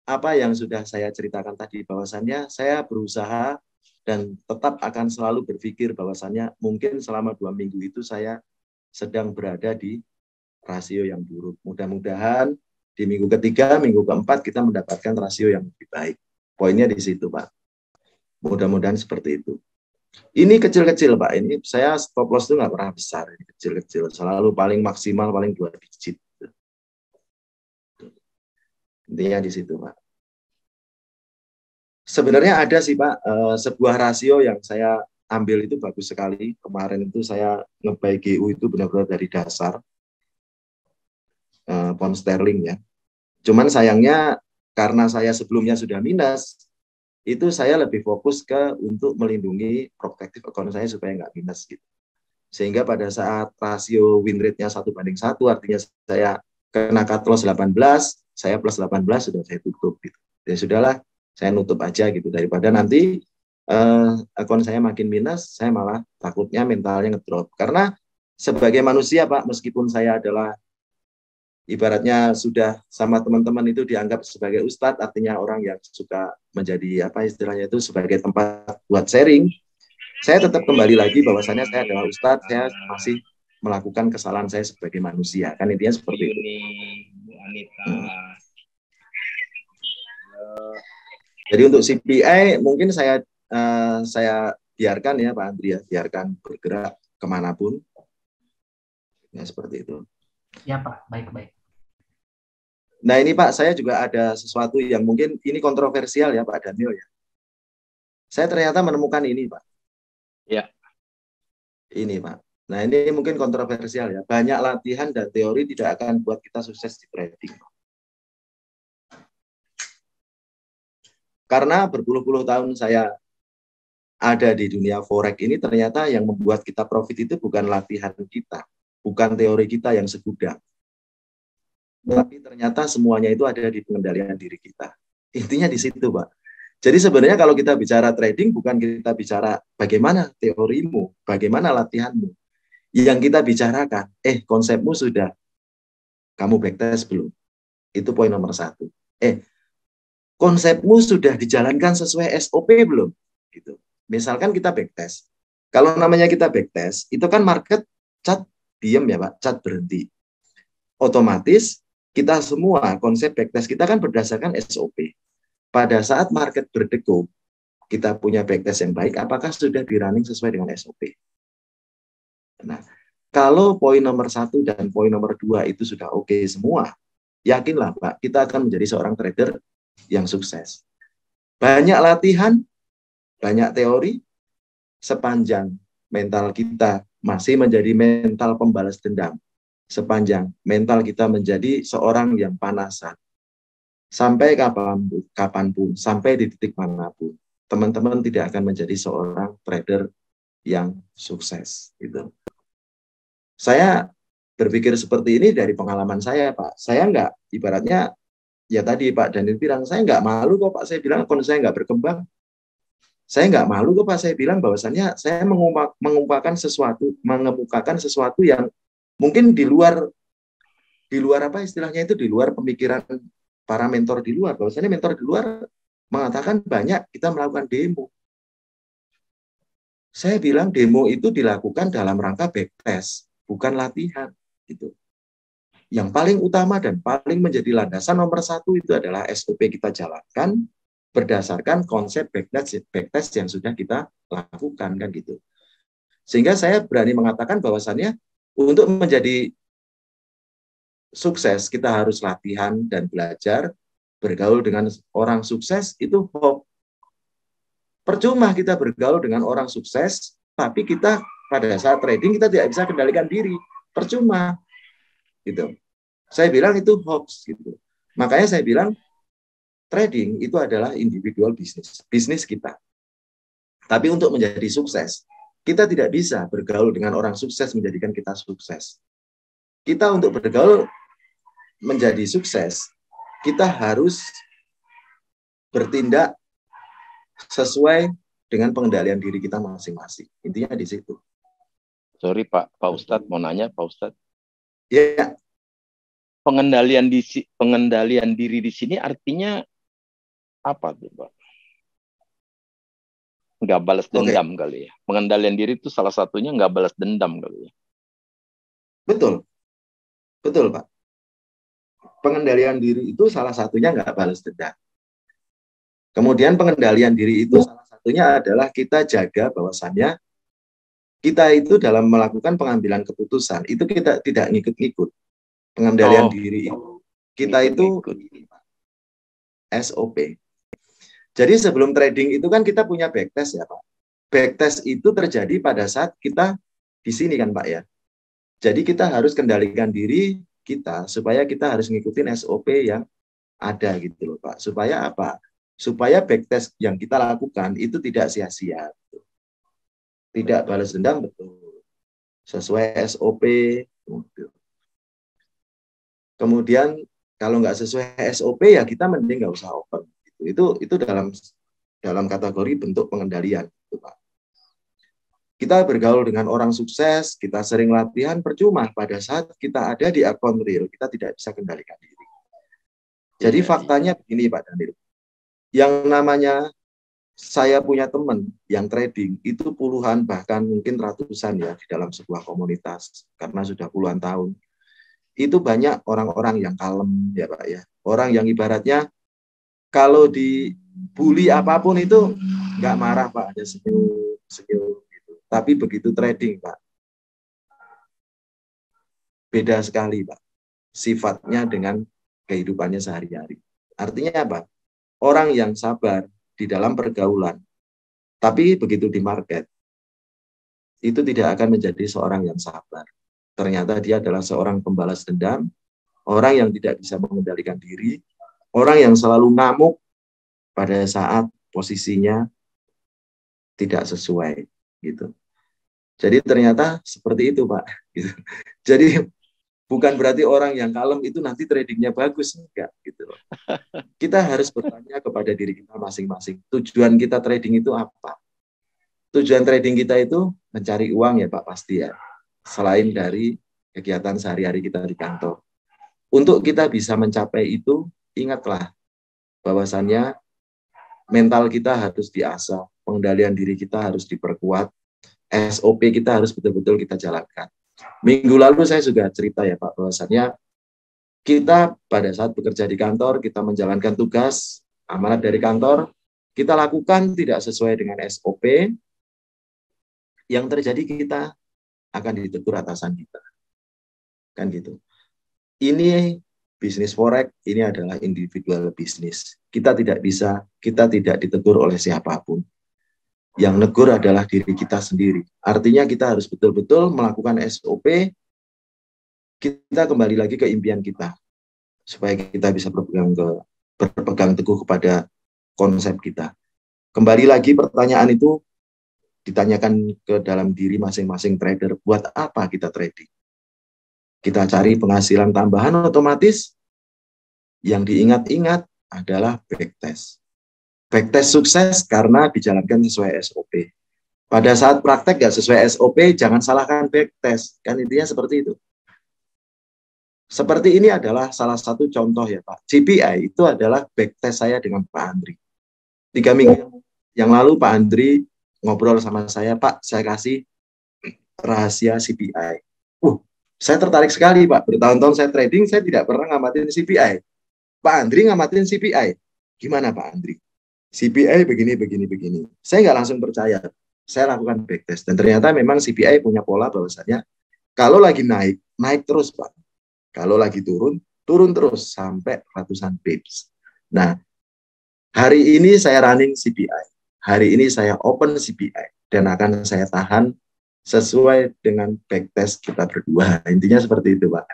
[SPEAKER 1] apa yang sudah saya ceritakan tadi, bahwasannya saya berusaha dan tetap akan selalu berpikir bahwasannya mungkin selama 2 minggu itu saya sedang berada di rasio yang buruk. Mudah-mudahan di minggu ketiga, minggu keempat kita mendapatkan rasio yang lebih baik. Poinnya di situ, Pak. Mudah-mudahan seperti itu. Ini kecil-kecil, Pak. Ini saya stop loss itu nggak pernah besar. Ini kecil-kecil. Selalu paling maksimal, paling 2 digit. Intinya di situ, Pak. Sebenarnya ada sih, Pak, sebuah rasio yang saya ambil itu bagus sekali. Kemarin itu saya nge-buy GU itu benar-benar dari dasar pound sterling ya. Cuman sayangnya karena saya sebelumnya sudah minus, itu saya lebih fokus ke untuk melindungi protective account saya supaya nggak minus gitu. Sehingga pada saat rasio win rate-nya 1:1, artinya saya kena cut loss 18, saya plus 18 sudah saya tutup gitu. Ya sudahlah, saya nutup aja gitu daripada nanti akun saya makin minus, saya malah takutnya mentalnya ngedrop. Karena sebagai manusia, Pak, meskipun saya adalah ibaratnya sudah sama teman-teman itu dianggap sebagai ustadz, artinya orang yang suka menjadi apa istilahnya itu sebagai tempat buat sharing, saya tetap kembali lagi bahwasannya saya adalah ustadz, saya masih melakukan kesalahan saya sebagai manusia. Kan intinya seperti itu.
[SPEAKER 3] Bu Anita.
[SPEAKER 1] Jadi untuk CPI mungkin saya biarkan ya Pak Andri ya, biarkan bergerak kemanapun. Ya seperti itu.
[SPEAKER 2] Ya Pak, baik-baik.
[SPEAKER 1] Nah ini Pak, saya juga ada sesuatu yang mungkin ini kontroversial ya Pak Daniel ya. Saya ternyata menemukan ini Pak.
[SPEAKER 3] Ya.
[SPEAKER 1] Ini Pak. Nah ini mungkin kontroversial ya. Banyak latihan dan teori tidak akan buat kita sukses di trading. Karena berpuluh-puluh tahun saya ada di dunia forex ini, ternyata yang membuat kita profit itu bukan latihan kita, bukan teori kita yang segudang. Tapi ternyata semuanya itu ada di pengendalian diri kita. Intinya di situ, Pak. Jadi sebenarnya kalau kita bicara trading, bukan kita bicara bagaimana teorimu, bagaimana latihanmu. Yang kita bicarakan, konsepmu sudah kamu backtest belum? Itu poin nomor 1. Konsepmu sudah dijalankan sesuai SOP belum? Gitu. Misalkan kita backtest. Kalau namanya kita backtest, itu kan market cat diam ya Pak, cat berhenti. Otomatis kita semua konsep backtest kita kan berdasarkan SOP. Pada saat market berdegup, kita punya backtest yang baik, apakah sudah di-running sesuai dengan SOP? Nah, kalau poin nomor 1 dan poin nomor 2 itu sudah oke semua, yakinlah Pak, kita akan menjadi seorang trader yang sukses. Banyak latihan, banyak teori, sepanjang mental kita masih menjadi mental pembalas dendam, sepanjang mental kita menjadi seorang yang panasan, sampai kapanpun, sampai di titik manapun, teman-teman tidak akan menjadi seorang trader yang sukses. Gitu. Saya berpikir seperti ini dari pengalaman saya, Pak. Saya nggak, ibaratnya, ya tadi Pak Daniel bilang, saya nggak malu kok Pak, saya bilang akun saya nggak berkembang. Saya nggak malu kok Pak, saya bilang bahwasannya saya mengemukakan sesuatu yang mungkin di luar apa istilahnya itu, di luar pemikiran para mentor di luar. Bahwasannya mentor di luar mengatakan banyak kita melakukan demo. Saya bilang demo itu dilakukan dalam rangka backtest, bukan latihan. Gitu. Yang paling utama dan paling menjadi landasan nomor 1 itu adalah SOP kita jalankan berdasarkan konsep backtest yang sudah kita lakukan kan gitu. Sehingga saya berani mengatakan bahwasannya untuk menjadi sukses kita harus latihan dan belajar bergaul dengan orang sukses itu hoax. Percuma kita bergaul dengan orang sukses tapi kita pada saat trading kita tidak bisa kendalikan diri. Percuma. Gitu. Saya bilang itu hoax gitu. Makanya saya bilang trading itu adalah individual bisnis kita. Tapi untuk menjadi sukses, kita tidak bisa bergaul dengan orang sukses menjadikan kita sukses. Kita untuk bergaul menjadi sukses, kita harus bertindak sesuai dengan pengendalian diri kita masing-masing. Intinya di situ.
[SPEAKER 3] Sorry Pak Ustadz, mau nanya Pak Ustadz.
[SPEAKER 1] Ya.
[SPEAKER 3] Pengendalian diri di sini artinya apa tuh Pak? Nggak balas
[SPEAKER 1] Oke,
[SPEAKER 3] dendam kali ya. Pengendalian diri itu salah satunya nggak balas dendam kali ya.
[SPEAKER 1] betul, betul Pak. Pengendalian diri itu salah satunya nggak balas dendam. Kemudian pengendalian diri itu salah satunya adalah kita jaga bahwasannya kita itu dalam melakukan pengambilan keputusan itu kita tidak ngikut-ngikut. Pengendalian
[SPEAKER 3] Oh,
[SPEAKER 1] diri itu kita itu
[SPEAKER 3] ngikut-ngikut.
[SPEAKER 1] SOP. Jadi sebelum trading itu kan kita punya backtest ya Pak. Backtest itu terjadi pada saat kita di sini kan Pak ya. Jadi kita harus kendalikan diri kita supaya kita harus ngikutin SOP yang ada gitu loh Pak. Supaya apa? Supaya backtest yang kita lakukan itu tidak sia-sia. Tidak balas dendam, betul. Sesuai SOP. Kemudian kalau nggak sesuai SOP ya kita mending nggak usah open. Itu dalam kategori bentuk pengendalian, gitu, Pak. Kita bergaul dengan orang sukses, kita sering latihan, percuma pada saat kita ada di akun real, kita tidak bisa kendalikan diri. Jadi faktanya begini Pak Daniel, yang namanya saya punya teman yang trading itu puluhan bahkan mungkin ratusan ya di dalam sebuah komunitas karena sudah puluhan tahun. Itu banyak orang-orang yang kalem ya Pak ya. Orang yang ibaratnya kalau dibully apapun itu nggak marah Pak, hanya senyum gitu. Tapi begitu trading Pak, beda sekali Pak sifatnya dengan kehidupannya sehari-hari. Artinya apa? Orang yang sabar di dalam pergaulan, tapi begitu di market, itu tidak akan menjadi seorang yang sabar. Ternyata dia adalah seorang pembalas dendam, orang yang tidak bisa mengendalikan diri, orang yang selalu ngamuk pada saat posisinya tidak sesuai. Gitu. Jadi ternyata seperti itu Pak. Gitu. Jadi bukan berarti orang yang kalem itu nanti tradingnya bagus, enggak gitu loh. Kita harus bertanya kepada diri kita masing-masing. Tujuan kita trading itu apa? Tujuan trading kita itu mencari uang ya Pak pasti ya. Selain dari kegiatan sehari-hari kita di kantor. Untuk kita bisa mencapai itu, ingatlah bahwasannya mental kita harus diasah, pengendalian diri kita harus diperkuat, SOP kita harus betul-betul kita jalankan. Minggu lalu saya juga cerita ya Pak, bahwasannya kita pada saat bekerja di kantor, kita menjalankan tugas, amanat dari kantor, kita lakukan tidak sesuai dengan SOP, yang terjadi kita akan ditegur atasan kita. Kan gitu. Ini bisnis forex, ini adalah individual bisnis. Kita tidak ditegur oleh siapapun. Yang negur adalah diri kita sendiri. Artinya kita harus betul-betul melakukan SOP, kita kembali lagi ke impian kita. Supaya kita bisa berpegang teguh kepada konsep kita. Kembali lagi pertanyaan itu ditanyakan ke dalam diri masing-masing trader, buat apa kita trading? Kita cari penghasilan tambahan, otomatis yang diingat-ingat adalah backtest. Backtest sukses karena dijalankan sesuai SOP. Pada saat praktek nggak sesuai SOP, jangan salahkan backtest. Kan intinya seperti itu. Seperti ini adalah salah satu contoh ya Pak. CPI itu adalah backtest saya dengan Pak Andri. 3 minggu yang lalu Pak Andri ngobrol sama saya, Pak, saya kasih rahasia CPI. Saya tertarik sekali Pak. Bertahun-tahun saya trading, saya tidak pernah ngamatin CPI. Pak Andri ngamatin CPI. Gimana Pak Andri? CPI begini. Saya nggak langsung percaya. Saya lakukan backtest. Dan ternyata memang CPI punya pola bahwasanya kalau lagi naik, naik terus Pak. Kalau lagi turun, turun terus sampai ratusan pips. Nah, hari ini saya running CPI. Hari ini saya open CPI. Dan akan saya tahan sesuai dengan backtest kita berdua. Intinya seperti itu, Pak.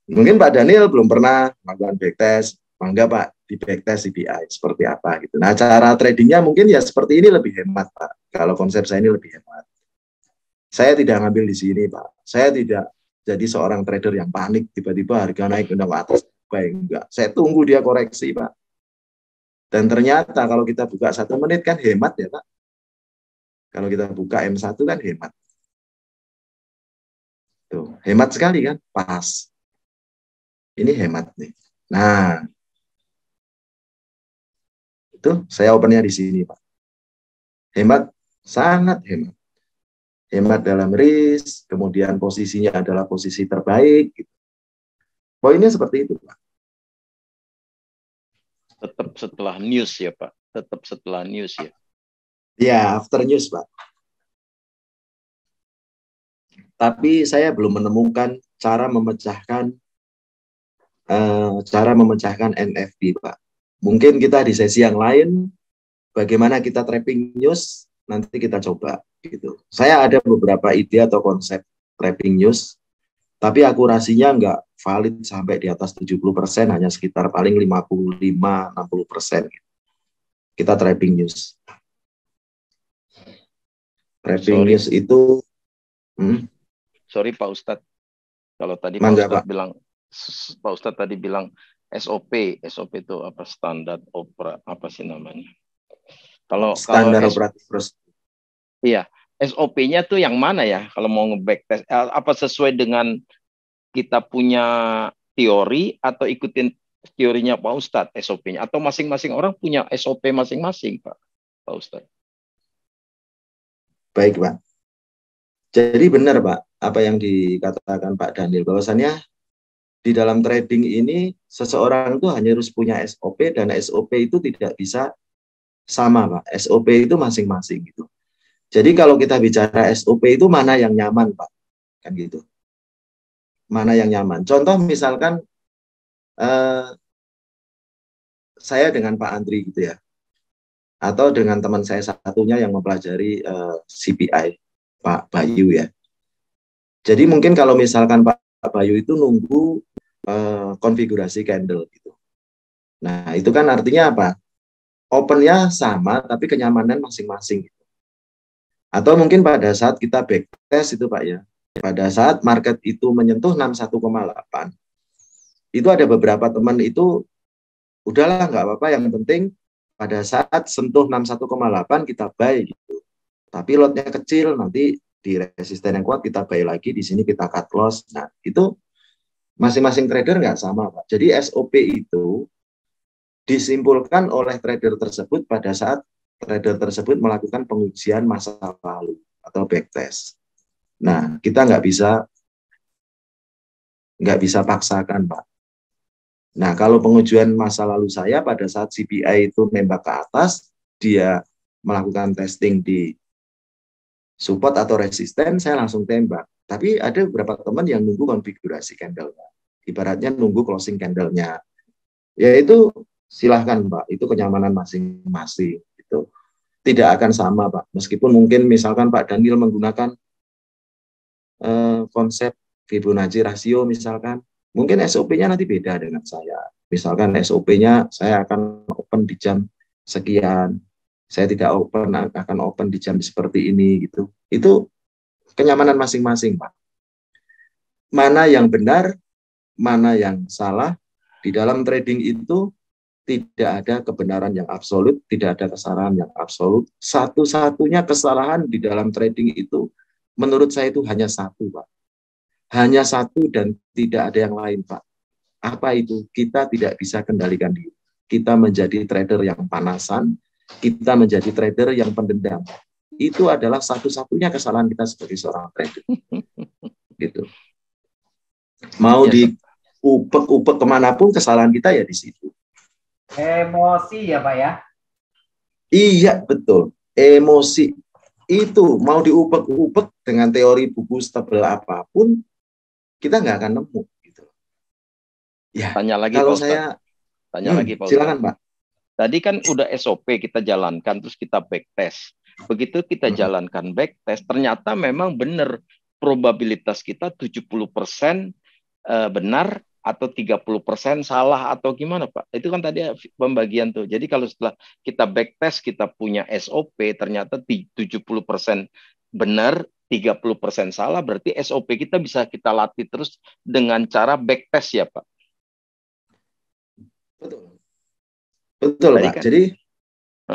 [SPEAKER 1] Mungkin Pak Daniel belum pernah melakukan backtest. Mangga Pak, di backtest CPI seperti apa gitu. Nah, cara tradingnya mungkin ya seperti ini lebih hemat, Pak. Kalau konsep saya ini lebih hemat. Saya tidak ngambil di sini, Pak. Saya tidak jadi seorang trader yang panik tiba-tiba harga naik ke atas. Baik, enggak. Saya tunggu dia koreksi, Pak. Dan ternyata kalau kita buka 1 menit kan hemat ya, Pak. Kalau kita buka M1 kan hemat. Tuh, hemat sekali kan? Pas. Ini hemat nih. Nah, itu saya opennya di sini, Pak. Hemat, sangat hemat. Hemat dalam risk, kemudian posisinya adalah posisi terbaik. Gitu. Poinnya seperti itu, Pak.
[SPEAKER 3] Tetap setelah news ya, Pak. Tetap setelah news ya.
[SPEAKER 1] Ya, after news, Pak. Tapi saya belum menemukan cara memecahkan NFP, Pak. Mungkin kita di sesi yang lain, bagaimana kita trapping news, nanti kita coba. Gitu. Saya ada beberapa ide atau konsep trapping news, tapi akurasinya nggak valid sampai di atas 70%, hanya sekitar paling 55-60%. Kita trapping news. Trapping news itu...
[SPEAKER 3] Sorry Pak Ustadz, kalau tadi Pak Ustadz tadi bilang SOP itu apa, standar opera, apa sih namanya?
[SPEAKER 1] Standar operatif prosedur.
[SPEAKER 3] Iya, SOP-nya tuh yang mana ya? Kalau mau nge-backtest, apa sesuai dengan kita punya teori atau ikutin teorinya Pak Ustadz SOP-nya? Atau masing-masing orang punya SOP masing-masing, Pak Ustadz?
[SPEAKER 1] Baik, Pak. Jadi benar, Pak, apa yang dikatakan Pak Daniel, bahwasannya di dalam trading ini seseorang itu hanya harus punya SOP, dan SOP itu tidak bisa sama, Pak. SOP itu masing-masing gitu. Jadi kalau kita bicara SOP itu mana yang nyaman, Pak? Kan gitu. Mana yang nyaman. Contoh misalkan saya dengan Pak Andri gitu ya. Atau dengan teman saya satunya yang mempelajari CPI, Pak Bayu ya. Jadi mungkin kalau misalkan Pak Bayu itu nunggu konfigurasi candle gitu. Nah, itu kan artinya apa? Opennya sama, tapi kenyamanan masing-masing. Atau mungkin pada saat kita backtest itu Pak ya, pada saat market itu menyentuh 61,8, itu ada beberapa teman itu, udahlah nggak apa-apa, yang penting pada saat sentuh 61,8 kita buy gitu. Tapi lotnya kecil, nanti di resisten yang kuat kita buy lagi, di sini kita cut loss. Nah, itu masing-masing trader nggak sama, Pak. Jadi SOP itu disimpulkan oleh trader tersebut pada saat trader tersebut melakukan pengujian masa lalu atau backtest. Nah, kita nggak bisa paksakan, Pak. Nah, kalau pengujian masa lalu saya pada saat CPI itu nembak ke atas, dia melakukan testing di support atau resisten, saya langsung tembak. Tapi ada beberapa teman yang nunggu konfigurasi candle-nya. Ibaratnya nunggu closing candle-nya. Ya itu silahkan, Pak. Itu kenyamanan masing-masing. Gitu. Tidak akan sama, Pak. Meskipun mungkin misalkan Pak Daniel menggunakan konsep Fibonacci rasio misalkan, mungkin SOP-nya nanti beda dengan saya. Misalkan SOP-nya saya akan open di jam sekian, saya tidak akan open di jam seperti ini gitu. Itu kenyamanan masing-masing, Pak. Mana yang benar, mana yang salah, di dalam trading itu tidak ada kebenaran yang absolut, tidak ada kesalahan yang absolut. Satu-satunya kesalahan di dalam trading itu menurut saya itu hanya satu, Pak. Hanya satu dan tidak ada yang lain, Pak. Apa itu? Kita tidak bisa kendalikan diri. Kita menjadi trader yang panasan, kita menjadi trader yang pendendam. Itu adalah satu-satunya kesalahan kita sebagai seorang trader. Gitu. Mau diupek-upek kemanapun, kesalahan kita ya di situ.
[SPEAKER 2] Emosi ya, Pak ya?
[SPEAKER 1] Iya, betul. Emosi. Itu mau diupek-upek dengan teori buku setebal apapun, kita nggak akan nemu. Gitu. Ya,
[SPEAKER 3] tanya lagi,
[SPEAKER 1] kalau
[SPEAKER 3] Pak Ustadz.
[SPEAKER 1] saya...
[SPEAKER 3] lagi, Pak
[SPEAKER 1] silakan,
[SPEAKER 3] Ustadz.
[SPEAKER 1] Pak.
[SPEAKER 3] Tadi kan udah SOP kita jalankan, terus kita backtest. Begitu kita jalankan backtest, ternyata memang benar probabilitas kita 70% benar atau 30% salah atau gimana, Pak? Itu kan tadi pembagian tuh. Jadi kalau setelah kita backtest, kita punya SOP, ternyata 70% benar, 30% salah, berarti SOP kita bisa kita latih terus dengan cara backtest ya, Pak?
[SPEAKER 1] Betul, Pak. Kan? Jadi,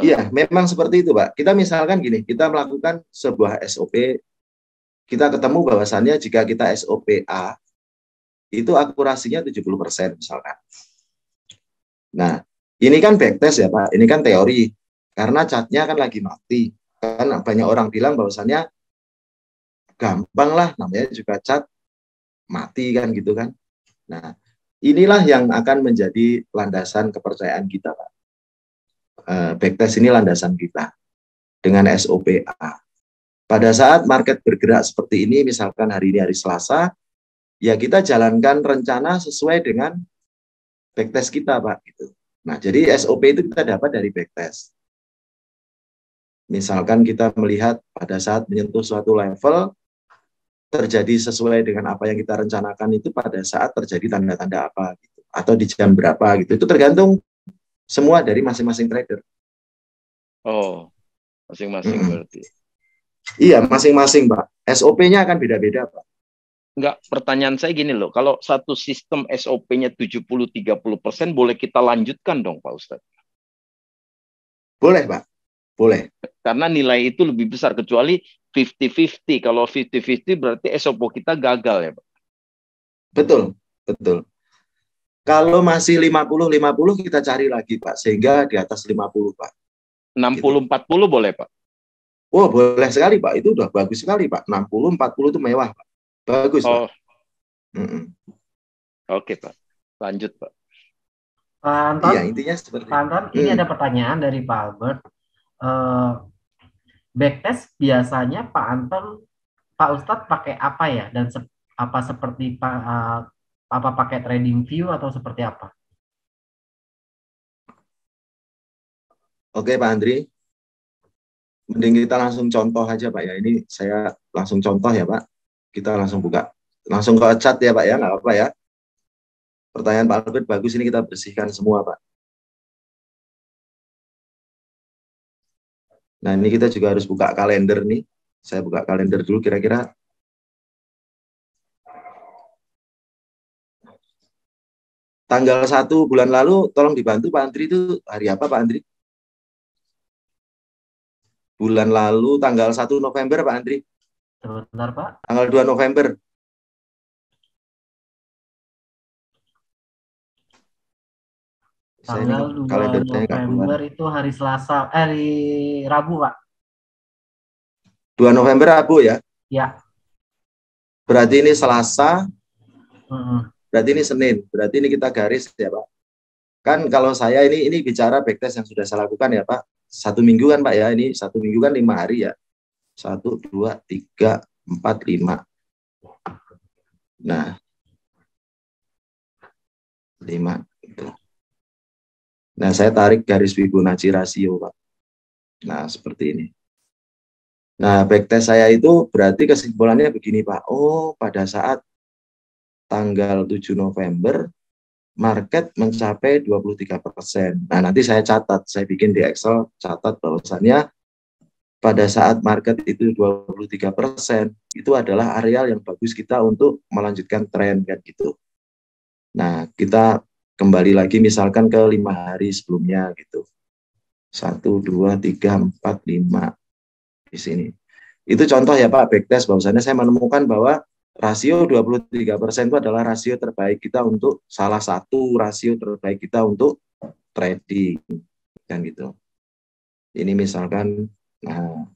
[SPEAKER 1] iya, memang seperti itu, Pak. Kita misalkan gini, kita melakukan sebuah SOP, kita ketemu bahwasannya jika kita SOP A, itu akurasinya 70% misalkan. Nah, ini kan backtest ya, Pak. Ini kan teori. Karena chartnya kan lagi mati. Kan banyak orang bilang bahwasannya gampang lah, namanya juga cat mati kan gitu kan. Nah, inilah yang akan menjadi landasan kepercayaan kita, Pak. Backtest ini landasan kita dengan SOPA. Pada saat market bergerak seperti ini, misalkan hari ini hari Selasa, ya kita jalankan rencana sesuai dengan backtest kita, Pak. Gitu. Nah, jadi SOP itu kita dapat dari backtest. Misalkan kita melihat pada saat menyentuh suatu level, terjadi sesuai dengan apa yang kita rencanakan itu pada saat terjadi tanda-tanda apa, gitu. Atau di jam berapa, gitu. Itu tergantung semua dari masing-masing trader.
[SPEAKER 3] Oh, masing-masing berarti.
[SPEAKER 1] Iya, masing-masing, Pak. SOP-nya akan beda-beda, Pak.
[SPEAKER 3] Enggak, pertanyaan saya gini loh, kalau satu sistem SOP-nya 70-30%, boleh kita lanjutkan dong, Pak Ustadz?
[SPEAKER 1] Boleh, Pak. Boleh.
[SPEAKER 3] Karena nilai itu lebih besar, kecuali 50-50. Kalau 50-50 berarti SOP kita gagal ya, Pak?
[SPEAKER 1] Betul, betul. Kalau masih 50-50 kita cari lagi, Pak. Sehingga di atas 50, Pak.
[SPEAKER 3] 60-40 gitu. Boleh, Pak?
[SPEAKER 1] Oh, boleh sekali, Pak. Itu udah bagus sekali, Pak. 60-40 itu mewah, Pak. Bagus, Pak.
[SPEAKER 3] Oke, Pak. Lanjut, Pak.
[SPEAKER 2] Pak Anton,
[SPEAKER 1] iya, intinya seperti
[SPEAKER 2] Pak Anton, ini ada pertanyaan dari Pak Albert. Backtest biasanya Pak Anton, Pak Ustadz pakai apa ya? Dan apa seperti apa pakai trading view atau seperti apa?
[SPEAKER 1] Oke, Pak Andri. Mending kita langsung contoh aja, Pak ya. Ini saya langsung contoh ya, Pak. Kita langsung buka. Langsung ke chat ya, Pak ya. Nggak apa-apa ya. Pertanyaan Pak Albert bagus, ini kita bersihkan semua, Pak. Nah, ini kita juga harus buka kalender nih. Saya buka kalender dulu kira-kira. Tanggal 1 bulan lalu, tolong dibantu Pak Andri, itu hari apa Pak Andri? Bulan lalu, tanggal 1 November Pak Andri.
[SPEAKER 2] Sebentar, Pak.
[SPEAKER 1] Tanggal 2 November.
[SPEAKER 2] Tanggal 2 November itu hari Selasa, hari Rabu, Pak.
[SPEAKER 1] 2 November Rabu ya?
[SPEAKER 2] Ya.
[SPEAKER 1] Berarti ini Selasa, berarti ini Senin, berarti ini kita garis ya Pak. Kan kalau saya ini bicara backtest yang sudah saya lakukan ya Pak. 1 minggu kan Pak ya, ini 1 minggu kan 5 hari ya. 1, 2, 3, 4, 5. Nah, 5 gitu. Nah, saya tarik garis Fibonacci rasio, Pak. Nah, seperti ini. Nah, backtest saya itu berarti kesimpulannya begini, Pak. Oh, pada saat tanggal 7 November, market mencapai 23%. Nah, nanti saya catat, saya bikin di Excel, catat bahwasannya pada saat market itu 23%, itu adalah areal yang bagus kita untuk melanjutkan tren, kan gitu. Nah, kita kembali lagi misalkan ke 5 hari sebelumnya gitu. 1, 2, 3, 4, 5 di sini. Itu contoh ya Pak, backtest bahwasannya saya menemukan bahwa rasio 23% itu adalah rasio terbaik kita untuk salah satu rasio terbaik kita untuk trading kan gitu. Ini misalkan nah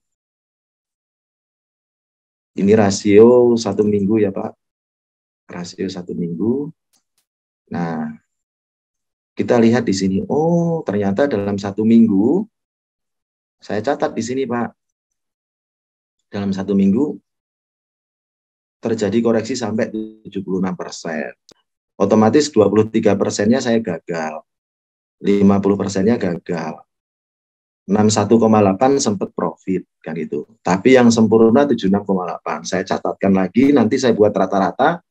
[SPEAKER 1] ini rasio 1 minggu ya Pak. Rasio 1 minggu. Nah, kita lihat di sini, oh ternyata dalam 1 minggu, saya catat di sini Pak, dalam 1 minggu terjadi koreksi sampai 76%. Otomatis 23%-nya saya gagal, 50%-nya gagal, 61,8 sempat profit, kan itu. Tapi yang sempurna 76,8. Saya catatkan lagi, nanti saya buat rata-rata,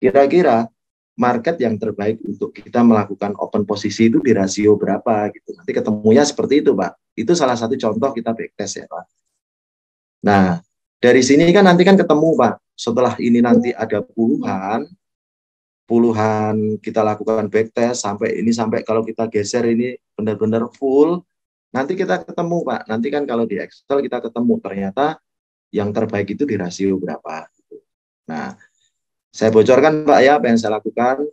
[SPEAKER 1] kira-kira market yang terbaik untuk kita melakukan open posisi itu di rasio berapa gitu. Nanti ketemunya seperti itu, Pak. Itu salah satu contoh kita backtest ya, Pak. Nah, dari sini kan nanti kan ketemu, Pak. Setelah ini nanti ada puluhan kita lakukan backtest sampai kalau kita geser ini benar-benar full, nanti kita ketemu, Pak. Nanti kan kalau di Excel kita ketemu ternyata yang terbaik itu di rasio berapa. Nah, saya bocorkan Pak ya apa yang saya lakukan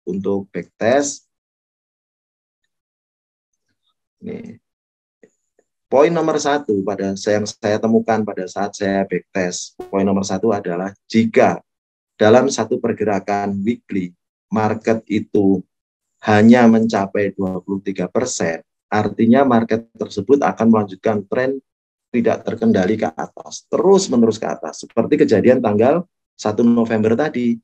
[SPEAKER 1] untuk backtest. Nih. Poin nomor satu yang saya temukan pada saat saya backtest, poin nomor satu adalah jika dalam satu pergerakan weekly market itu hanya mencapai 23%, artinya market tersebut akan melanjutkan tren tidak terkendali ke atas, terus menerus ke atas, seperti kejadian tanggal 1 November tadi.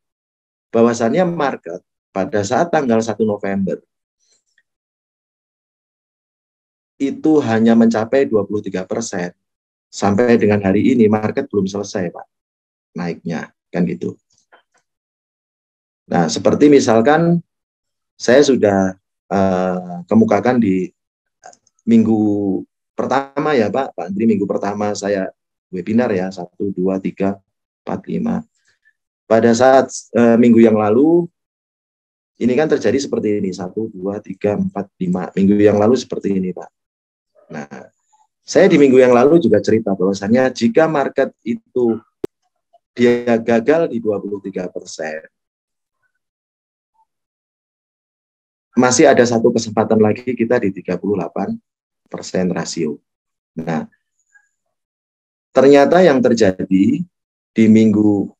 [SPEAKER 1] Bahwasannya market pada saat tanggal 1 November itu hanya mencapai 23%. Sampai dengan hari ini market belum selesai, Pak, naiknya, kan gitu. Nah, seperti misalkan saya sudah kemukakan di minggu pertama ya Pak Andri, minggu pertama saya webinar ya, 1, 2, 3, 4, 5. Pada saat minggu yang lalu, ini kan terjadi seperti ini, 1, 2, 3, 4, 5. Minggu yang lalu seperti ini Pak. Nah, saya di minggu yang lalu juga cerita bahwasannya jika market itu dia gagal di 23%, masih ada satu kesempatan lagi kita di 38% rasio. Nah, ternyata yang terjadi di minggu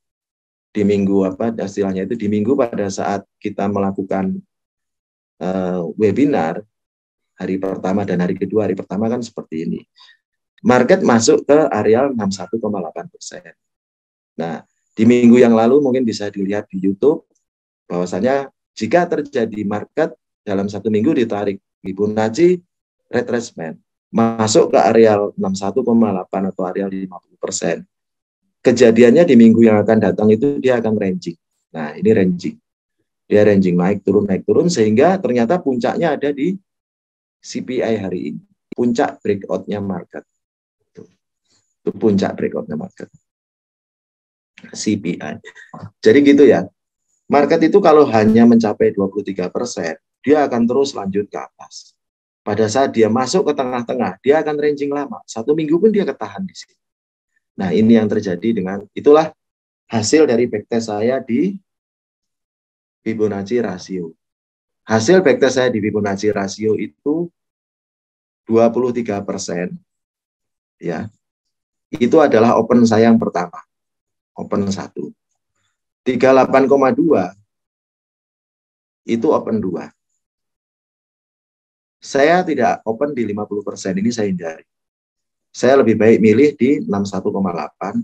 [SPEAKER 1] apa istilahnya itu, di minggu pada saat kita melakukan webinar hari pertama dan hari kedua. Hari pertama kan seperti ini, market masuk ke areal 61,8%. Nah, di minggu yang lalu mungkin bisa dilihat di YouTube bahwasanya jika terjadi market dalam satu minggu ditarik Fibonacci retracement masuk ke areal 61,8 atau areal 50%. Kejadiannya di minggu yang akan datang itu dia akan ranging. Nah, ini ranging. Dia ranging naik turun sehingga ternyata puncaknya ada di CPI hari ini. Puncak breakout-nya market. Itu puncak breakout-nya market. CPI. Jadi gitu ya. Market itu kalau hanya mencapai 23%, dia akan terus lanjut ke atas. Pada saat dia masuk ke tengah-tengah, dia akan ranging lama. 1 minggu pun dia ketahan di sini. Nah, ini yang terjadi itulah hasil dari backtest saya di Fibonacci rasio. Hasil backtest saya di Fibonacci rasio itu 23%. Ya. Itu adalah open saya yang pertama. Open 1. 38,2 itu open 2. Saya tidak open di 50%, ini saya hindari. Saya lebih baik milih di 61,8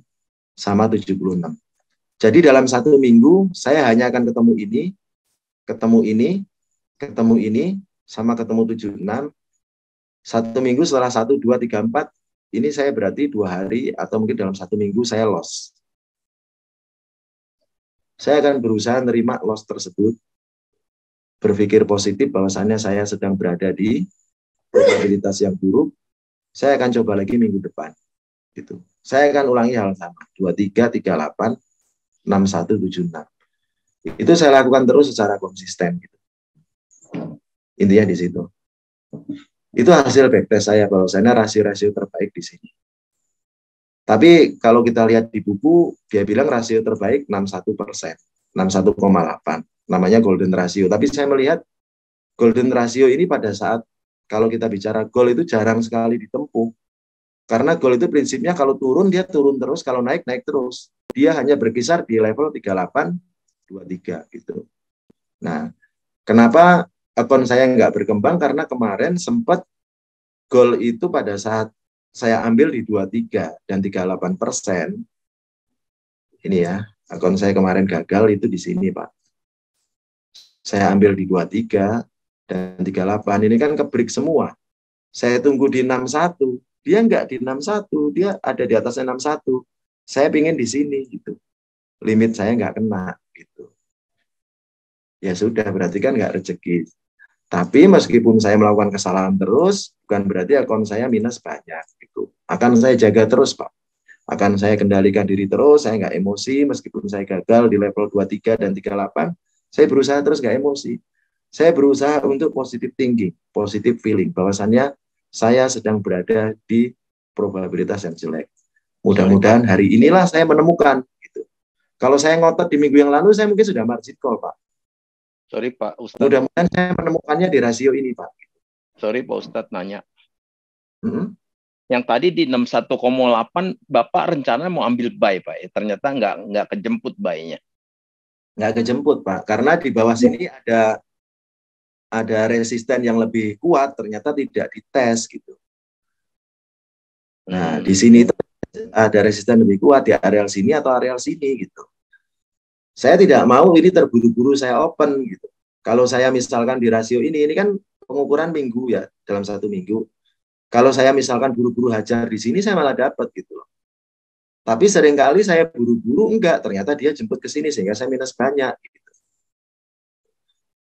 [SPEAKER 1] sama 76. Jadi dalam 1 minggu saya hanya akan ketemu ini, sama ketemu 76. 1 minggu setelah 1, 2, 3, 4, ini saya berarti 2 hari atau mungkin dalam 1 minggu saya loss. Saya akan berusaha menerima loss tersebut, berpikir positif bahwasannya saya sedang berada di probabilitas yang buruk. Saya akan coba lagi minggu depan. Gitu. Saya akan ulangi hal sama, 23, 38, 61, 76. Itu saya lakukan terus secara konsisten. Gitu. Intinya di situ. Itu hasil backtest saya bahwasanya rasio-rasio terbaik di sini. Tapi kalau kita lihat di buku, dia bilang rasio terbaik 61%, 61,8. Namanya golden ratio. Tapi saya melihat golden ratio ini pada saat kalau kita bicara goal itu jarang sekali ditempuh. Karena goal itu prinsipnya kalau turun dia turun terus, kalau naik naik terus. Dia hanya berkisar di level 38, 23 gitu. Nah, kenapa akun saya nggak berkembang? Karena kemarin sempat goal itu pada saat saya ambil di 23 dan 38%. Ini ya, akun saya kemarin gagal itu di sini, Pak. Saya ambil di 23 dan 38. Ini kan kebreak semua. Saya tunggu di 61. Dia enggak di 61, dia ada di atasnya 61. Saya pingin di sini gitu. Limit saya enggak kena gitu. Ya sudah, berarti kan enggak rezeki. Tapi meskipun saya melakukan kesalahan terus, bukan berarti akun saya minus banyak gitu. Akan saya jaga terus, Pak. Akan saya kendalikan diri terus, saya enggak emosi meskipun saya gagal di level 23 dan 38. Saya berusaha terus enggak emosi. Saya berusaha untuk positive thinking, positive feeling bahwasannya saya sedang berada di probabilitas yang jelek. Mudah-mudahan hari inilah saya menemukan. Gitu. Kalau saya ngotot di minggu yang lalu, saya mungkin sudah margin call, Pak.
[SPEAKER 3] Sorry Pak Ustadz.
[SPEAKER 1] Mudah-mudahan saya menemukannya di rasio ini, Pak.
[SPEAKER 3] Sorry Pak Ustadz nanya. Yang tadi di 61,8 Bapak rencananya mau ambil buy, Pak. Ya, ternyata nggak kejemput buy-nya.
[SPEAKER 1] Nggak kejemput, Pak. Karena di bawah sini ada resisten yang lebih kuat, ternyata tidak dites gitu. Nah, di sini itu ada resisten lebih kuat di areal sini atau areal sini gitu. Saya tidak mau ini terburu-buru saya open gitu. Kalau saya misalkan di rasio ini kan pengukuran minggu ya, dalam 1 minggu. Kalau saya misalkan buru-buru hajar di sini, saya malah dapat gitu loh. Tapi seringkali saya buru-buru enggak, ternyata dia jemput ke sini sehingga saya minus banyak. Gitu.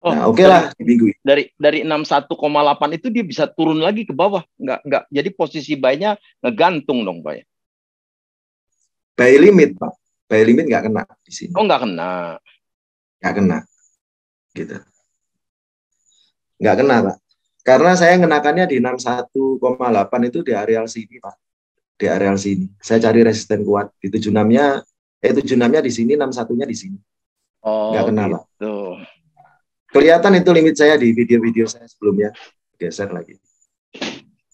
[SPEAKER 3] Oh,
[SPEAKER 1] nah, oke lah di minggu ini.
[SPEAKER 3] Dari 61,8 itu dia bisa turun lagi ke bawah, enggak. Jadi posisi buy-nya ngegantung dong, Pak.
[SPEAKER 1] Buy limit, Pak. Buy limit nggak kena di sini.
[SPEAKER 3] Oh, nggak kena.
[SPEAKER 1] Nggak kena, gitu. Nggak kena, Pak. Karena saya ngenakannya di 61,8 itu di areal sini, Pak. Di areal sini. Saya cari resisten kuat. Di 76-nya, 76-nya di sini, 61-nya di sini.
[SPEAKER 3] Oh,
[SPEAKER 1] nggak kena,
[SPEAKER 3] gitu.
[SPEAKER 1] Pak. Kelihatan itu limit saya di video-video saya sebelumnya. Geser lagi.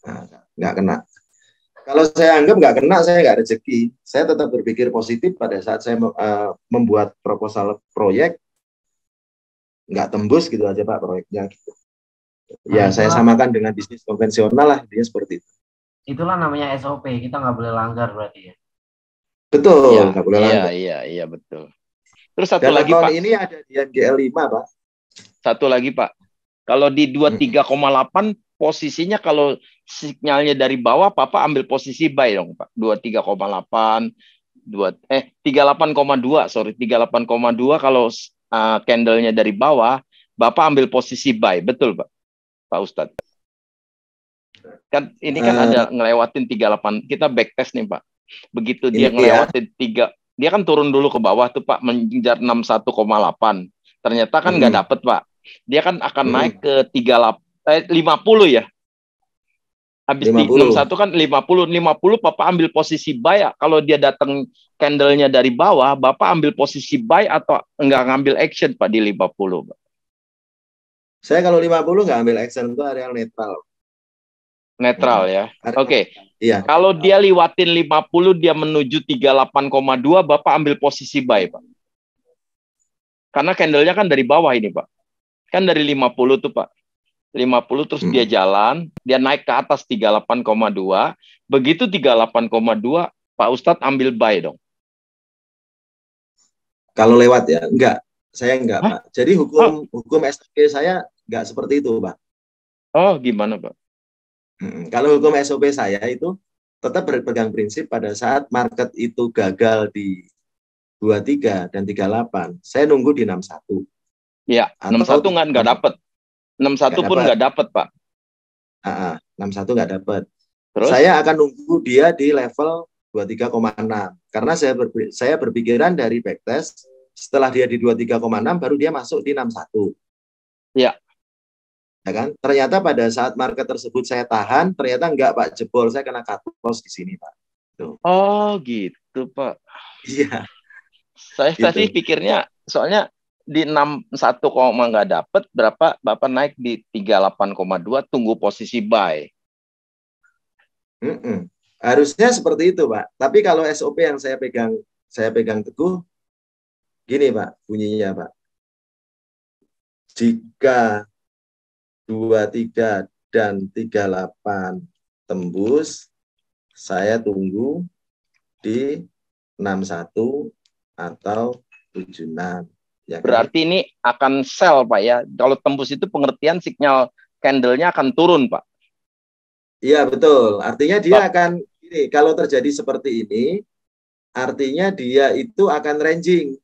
[SPEAKER 1] Nah, nggak kena. Kalau saya anggap nggak kena, saya nggak rezeki. Saya tetap berpikir positif pada saat saya membuat proposal proyek. Nggak tembus gitu aja, Pak, proyeknya. Gitu. Ya, saya samakan dengan bisnis konvensional lah, dia seperti itu.
[SPEAKER 2] Itulah namanya SOP, kita nggak boleh langgar berarti ya.
[SPEAKER 1] Betul, nggak boleh langgar.
[SPEAKER 3] Iya, betul. Terus satu
[SPEAKER 1] Dan
[SPEAKER 3] lagi, Pak.
[SPEAKER 1] ini ada di NGL 5, Pak.
[SPEAKER 3] Satu lagi, Pak. Kalau di 23,8 posisinya kalau sinyalnya dari bawah, Bapak ambil posisi buy dong, Pak. 23,8, 38,2, sorry, 38,2 kalau candle-nya dari bawah, Bapak ambil posisi buy, betul, Pak? Pak Ustadz. Kan ini kan ada ngelewatin 38, kita backtest nih, Pak. Begitu dia ngelewatin 3, dia kan turun dulu ke bawah tuh, Pak, mengejar 61,8. Ternyata kan nggak dapet, Pak. Dia kan akan naik ke 50 ya. Habis 61 kan 50 Bapak ambil posisi buy. Kalau dia datang candle-nya dari bawah, Bapak ambil posisi buy atau enggak ngambil action, Pak, di 50, Pak?
[SPEAKER 1] Saya kalau 50 nggak ambil action, itu areal netral.
[SPEAKER 3] Netral ya. Oke.
[SPEAKER 1] Iya.
[SPEAKER 3] Kalau dia liwatin 50, dia menuju 38,2, Bapak ambil posisi buy, Pak. Karena candle-nya kan dari bawah ini, Pak. Kan dari 50 tuh, Pak. 50 terus dia jalan, dia naik ke atas 38,2. Begitu 38,2, Pak Ustadz ambil buy dong.
[SPEAKER 1] Kalau lewat ya, enggak. Saya enggak, Pak. Jadi hukum SOP saya enggak seperti itu, Pak.
[SPEAKER 3] Oh, gimana, Pak?
[SPEAKER 1] Kalau hukum SOP saya itu tetap berpegang prinsip pada saat market itu gagal di 23 dan 38, saya nunggu di 61.
[SPEAKER 3] Ya, 61 nggak dapat. 61 pun nggak dapat, Pak.
[SPEAKER 1] 61 nggak dapat.
[SPEAKER 3] Terus?
[SPEAKER 1] Saya akan nunggu dia di level 23,6. Karena saya berpikiran dari backtest, setelah dia di 23,6 baru dia masuk di 61.
[SPEAKER 3] Ya.
[SPEAKER 1] Ya kan? Ternyata pada saat market tersebut saya tahan, ternyata enggak, Pak, jebol, saya kena cut loss di sini, Pak. Tuh.
[SPEAKER 3] Oh, gitu, Pak.
[SPEAKER 1] Iya.
[SPEAKER 3] Saya tadi pikirnya soalnya di 61 nggak dapat, berapa Bapak naik di 38,2, tunggu posisi buy.
[SPEAKER 1] Harusnya seperti itu, Pak. Tapi kalau SOP yang saya pegang teguh, gini, Pak, bunyinya, Pak. Jika 23 dan 38 tembus, saya tunggu di 61 atau 76. Ya kan?
[SPEAKER 3] Berarti ini akan sell, Pak, ya. Kalau tembus itu pengertian sinyal candle-nya akan turun, Pak.
[SPEAKER 1] Iya, betul. Artinya dia akan, kalau terjadi seperti ini, artinya dia itu akan ranging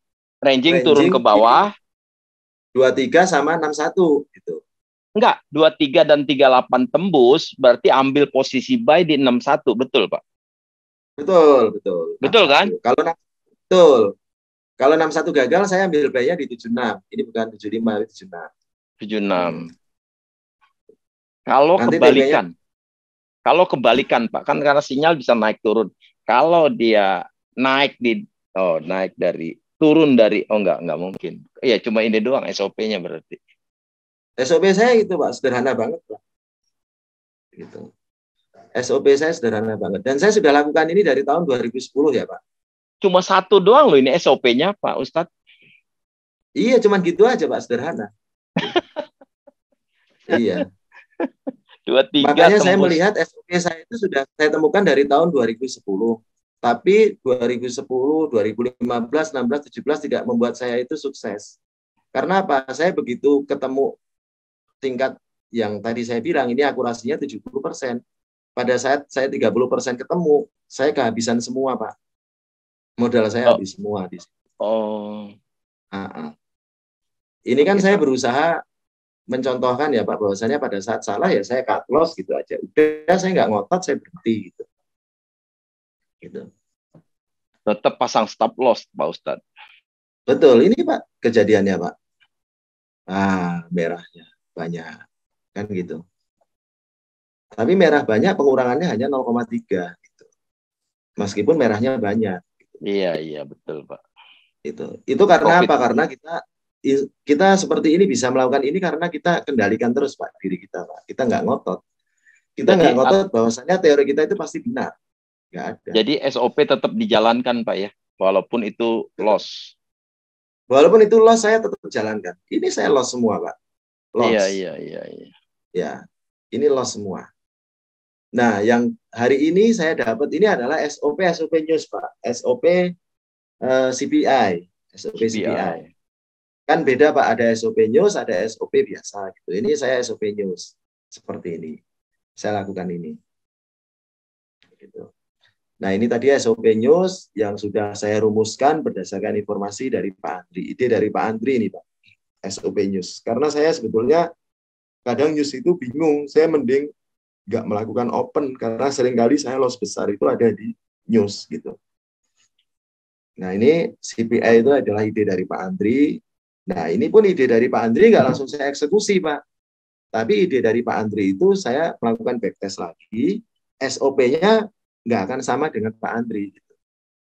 [SPEAKER 3] Turun ke bawah.
[SPEAKER 1] 23 sama 61 gitu.
[SPEAKER 3] Enggak, 23 dan 38 tembus, berarti ambil posisi buy di 61, betul, Pak?
[SPEAKER 1] Betul.
[SPEAKER 3] Betul 61. Kan?
[SPEAKER 1] Kalau 61 gagal, saya ambil buy-nya di 76. Ini bukan 75, 76.
[SPEAKER 3] Kalau kebalikan. Kalau kebalikan, Pak, kan karena sinyal bisa naik turun. Kalau dia naik turun dari, enggak mungkin. Iya, cuma ini doang SOP-nya berarti.
[SPEAKER 1] SOP saya itu, Pak, sederhana banget, Pak. Gitu. SOP saya sederhana banget. Dan saya sudah lakukan ini dari tahun 2010 ya Pak.
[SPEAKER 3] Cuma satu doang loh ini SOP-nya Pak Ustadz.
[SPEAKER 1] Iya, cuman gitu aja Pak, sederhana. Iya.
[SPEAKER 3] 23
[SPEAKER 1] Makanya
[SPEAKER 3] tembus.
[SPEAKER 1] saya melihat SOP saya itu sudah saya temukan dari tahun 2010. Tapi 2010, 2015, 16, 17 tidak membuat saya itu sukses. Karena apa? Saya begitu ketemu tingkat yang tadi saya bilang, ini akurasinya 70%. Pada saat saya 30% ketemu, saya kehabisan semua, Pak. Modal saya habis semua di situ.
[SPEAKER 3] Oh.
[SPEAKER 1] Ini kan saya berusaha mencontohkan ya Pak, bahwasanya pada saat salah ya saya cut loss gitu aja. Udah saya nggak ngotot, saya berhenti gitu. Gitu.
[SPEAKER 3] Tetap pasang stop loss Pak Ustadz.
[SPEAKER 1] Betul, ini Pak kejadiannya Pak. Merahnya banyak kan gitu. Tapi merah banyak pengurangannya hanya 0,3 gitu. Meskipun merahnya banyak. Gitu.
[SPEAKER 3] Iya betul Pak.
[SPEAKER 1] Itu karena apa? Karena kita seperti ini bisa melakukan ini karena kita kendalikan terus Pak diri kita Pak. Kita nggak ngotot. Kita nggak ngotot bahwasanya teori kita itu pasti benar. Nggak ada.
[SPEAKER 3] Jadi SOP tetap dijalankan Pak ya, walaupun itu loss.
[SPEAKER 1] Walaupun itu loss saya tetap jalankan. Ini saya loss semua Pak. Loss.
[SPEAKER 3] Iya.
[SPEAKER 1] Ya, ini loss semua. Nah, yang hari ini saya dapat ini adalah SOP news Pak. SOP CPI. SOP CPI. Kan beda Pak, ada SOP news, ada SOP biasa gitu. Ini saya SOP news seperti ini. Saya lakukan ini. Gitu. Nah, ini tadi SOP news yang sudah saya rumuskan berdasarkan informasi dari Pak Andri. Ide dari Pak Andri ini Pak. SOP news. Karena saya sebetulnya kadang news itu bingung. Saya mending nggak melakukan open karena seringkali saya loss besar itu ada di news gitu. Nah, ini CPI itu adalah ide dari Pak Andri. Nah, ini pun ide dari Pak Andri nggak langsung saya eksekusi, Pak. Tapi ide dari Pak Andri itu saya melakukan backtest lagi, SOP-nya nggak akan sama dengan Pak Andri.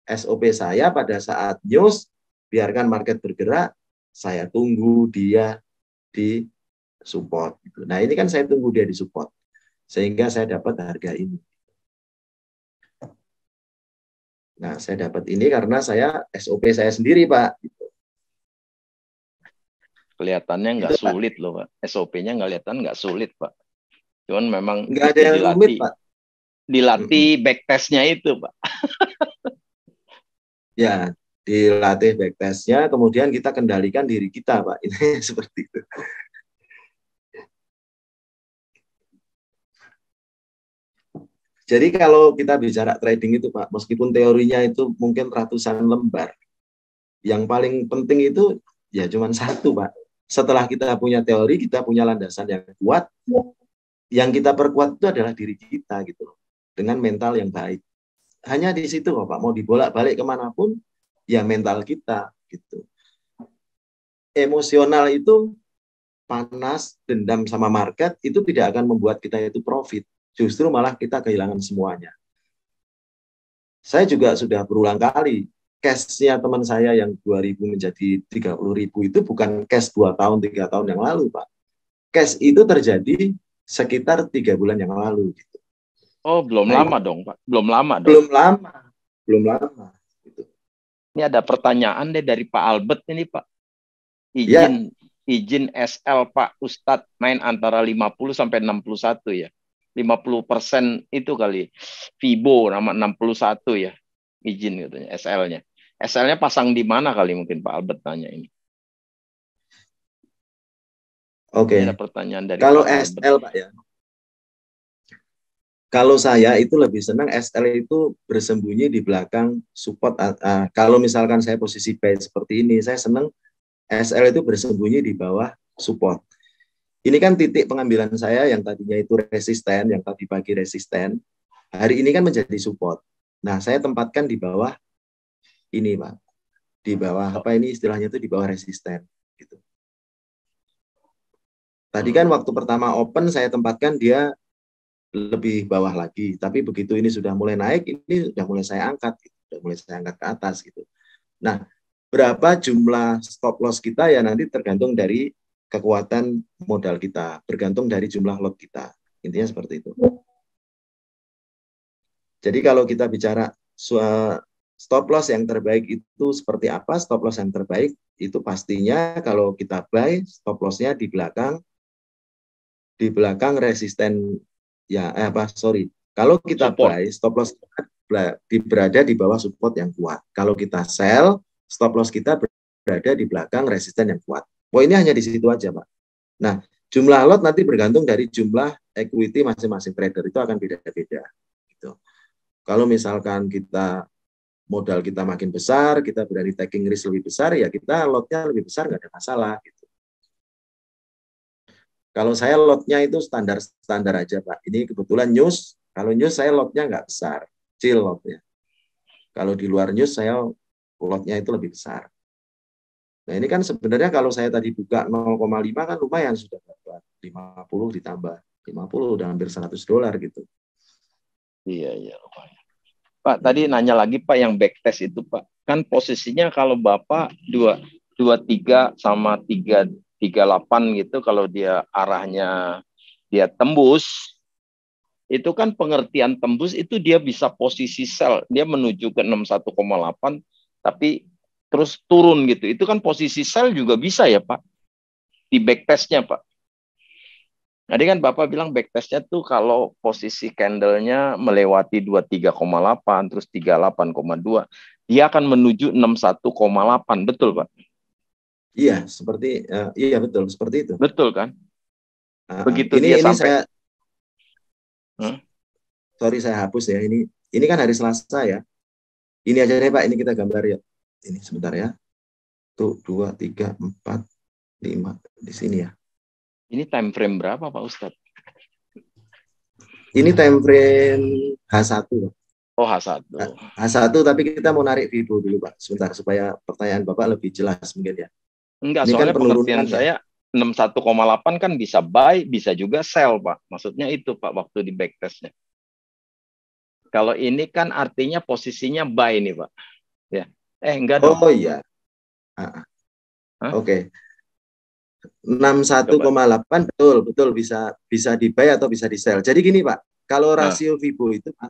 [SPEAKER 1] SOP saya pada saat news, biarkan market bergerak, saya tunggu dia di support. Nah, ini kan saya tunggu dia di support. Sehingga saya dapat harga ini. Nah, saya dapat ini karena saya SOP saya sendiri, Pak.
[SPEAKER 3] Kelihatannya nggak sulit loh Pak. SOP-nya nggak sulit Pak. Cuman memang
[SPEAKER 1] nggak ada yang rumit Pak.
[SPEAKER 3] Dilatih backtestnya itu Pak.
[SPEAKER 1] Ya, dilatih backtestnya, kemudian kita kendalikan diri kita Pak. Ini seperti itu. Jadi kalau kita bicara trading itu Pak, meskipun teorinya itu mungkin ratusan lembar, yang paling penting itu ya cuma satu Pak. Setelah kita punya teori, kita punya landasan yang kuat, yang kita perkuat itu adalah diri kita gitu, dengan mental yang baik. Hanya di situ Pak, mau dibolak-balik kemanapun, ya mental kita gitu. Emosional itu panas, dendam sama market, itu tidak akan membuat kita itu profit. Justru malah kita kehilangan semuanya. Saya juga sudah berulang kali, cash-nya teman saya yang 2.000 menjadi 30.000 itu bukan cash 2 tahun, 3 tahun yang lalu, Pak. Cash itu terjadi sekitar 3 bulan yang lalu. Gitu.
[SPEAKER 3] Oh, belum lama dong, Pak. Belum lama.
[SPEAKER 1] Gitu.
[SPEAKER 3] Ini ada pertanyaan deh dari Pak Albert ini, Pak. Izin SL Pak Ustadz main antara 50 sampai 61 ya. 50% itu kali. Fibo nama 61 ya. Izin katanya SL-nya. SL-nya pasang di mana kali mungkin Pak Albert tanya ini.
[SPEAKER 1] Oke.
[SPEAKER 3] Ada pertanyaan dari
[SPEAKER 1] kalau
[SPEAKER 3] Pak
[SPEAKER 1] SL
[SPEAKER 3] Albert.
[SPEAKER 1] Pak ya. Kalau saya itu lebih senang SL itu bersembunyi di belakang support. Kalau misalkan saya posisi buy seperti ini, saya senang SL itu bersembunyi di bawah support. Ini kan titik pengambilan saya yang tadinya itu resisten, yang tadi pagi resisten. Hari ini kan menjadi support. Nah, saya tempatkan di bawah ini, Pak. Di bawah apa ini istilahnya itu di bawah resisten gitu. Tadi kan waktu pertama open saya tempatkan dia lebih bawah lagi, tapi begitu ini sudah mulai naik, ini sudah mulai saya angkat, gitu. Sudah mulai saya angkat ke atas gitu. Nah, berapa jumlah stop loss kita ya nanti tergantung dari kekuatan modal kita, bergantung dari jumlah lot kita. Intinya seperti itu. Jadi kalau kita bicara stop loss yang terbaik itu seperti apa? Stop loss yang terbaik itu pastinya kalau kita buy, stop loss-nya di belakang resisten ya kalau kita
[SPEAKER 3] Support.
[SPEAKER 1] buy, stop loss berada di bawah support yang kuat. Kalau kita sell, stop loss kita berada di belakang resisten yang kuat. Poinnya hanya di situ aja, Pak. Nah, jumlah lot nanti bergantung dari jumlah equity masing-masing trader, itu akan beda-beda. Gitu. Kalau misalkan modal kita makin besar, kita berani taking risk lebih besar, ya kita lotnya lebih besar, nggak ada masalah. Gitu. Kalau saya lotnya itu standar aja, Pak. Ini kebetulan news. Kalau news saya lotnya nggak besar, kecil lotnya. Kalau di luar news saya lotnya itu lebih besar. Nah ini kan sebenarnya kalau saya tadi buka 0,5 kan lumayan sudah dapat 50 ditambah 50 udah hampir $100 gitu.
[SPEAKER 3] Iya. Pak, tadi nanya lagi Pak yang backtest itu Pak. Kan posisinya kalau Bapak 23 sama 338 gitu, kalau dia arahnya dia tembus, itu kan pengertian tembus itu dia bisa posisi sell, dia menuju ke 61,8 tapi terus turun gitu. Itu kan posisi sell juga bisa ya Pak di backtestnya Pak. Tadi kan Bapak bilang backtestnya tuh kalau posisi candle-nya melewati 23,8 terus 38,2 dia akan menuju 61,8, betul Pak?
[SPEAKER 1] Iya, iya betul seperti itu.
[SPEAKER 3] Betul kan? Begitu
[SPEAKER 1] ini
[SPEAKER 3] sampai
[SPEAKER 1] sorry saya hapus ya, ini kan hari Selasa ya. Ini aja deh Pak, ini kita gambar ya. Ini sebentar ya. Tuh 2, 3, 4, 5 di sini ya.
[SPEAKER 3] Ini time frame berapa Pak Ustadz?
[SPEAKER 1] Ini time frame H1.
[SPEAKER 3] Oh H1.
[SPEAKER 1] H1 tapi kita mau narik Vibo dulu Pak. Sebentar supaya pertanyaan Bapak lebih jelas mungkin ya.
[SPEAKER 3] Enggak,
[SPEAKER 1] ini
[SPEAKER 3] soalnya
[SPEAKER 1] kan
[SPEAKER 3] pengertian
[SPEAKER 1] ya.
[SPEAKER 3] saya 61,8 kan bisa buy, bisa juga sell Pak. Maksudnya itu Pak waktu di backtestnya. Kalau ini kan artinya posisinya buy nih Pak. Ya. Enggak dong.
[SPEAKER 1] Oh iya. Oke. 61,8 betul bisa di buy atau bisa di sell. Jadi gini Pak, kalau rasio Vibo itu Pak,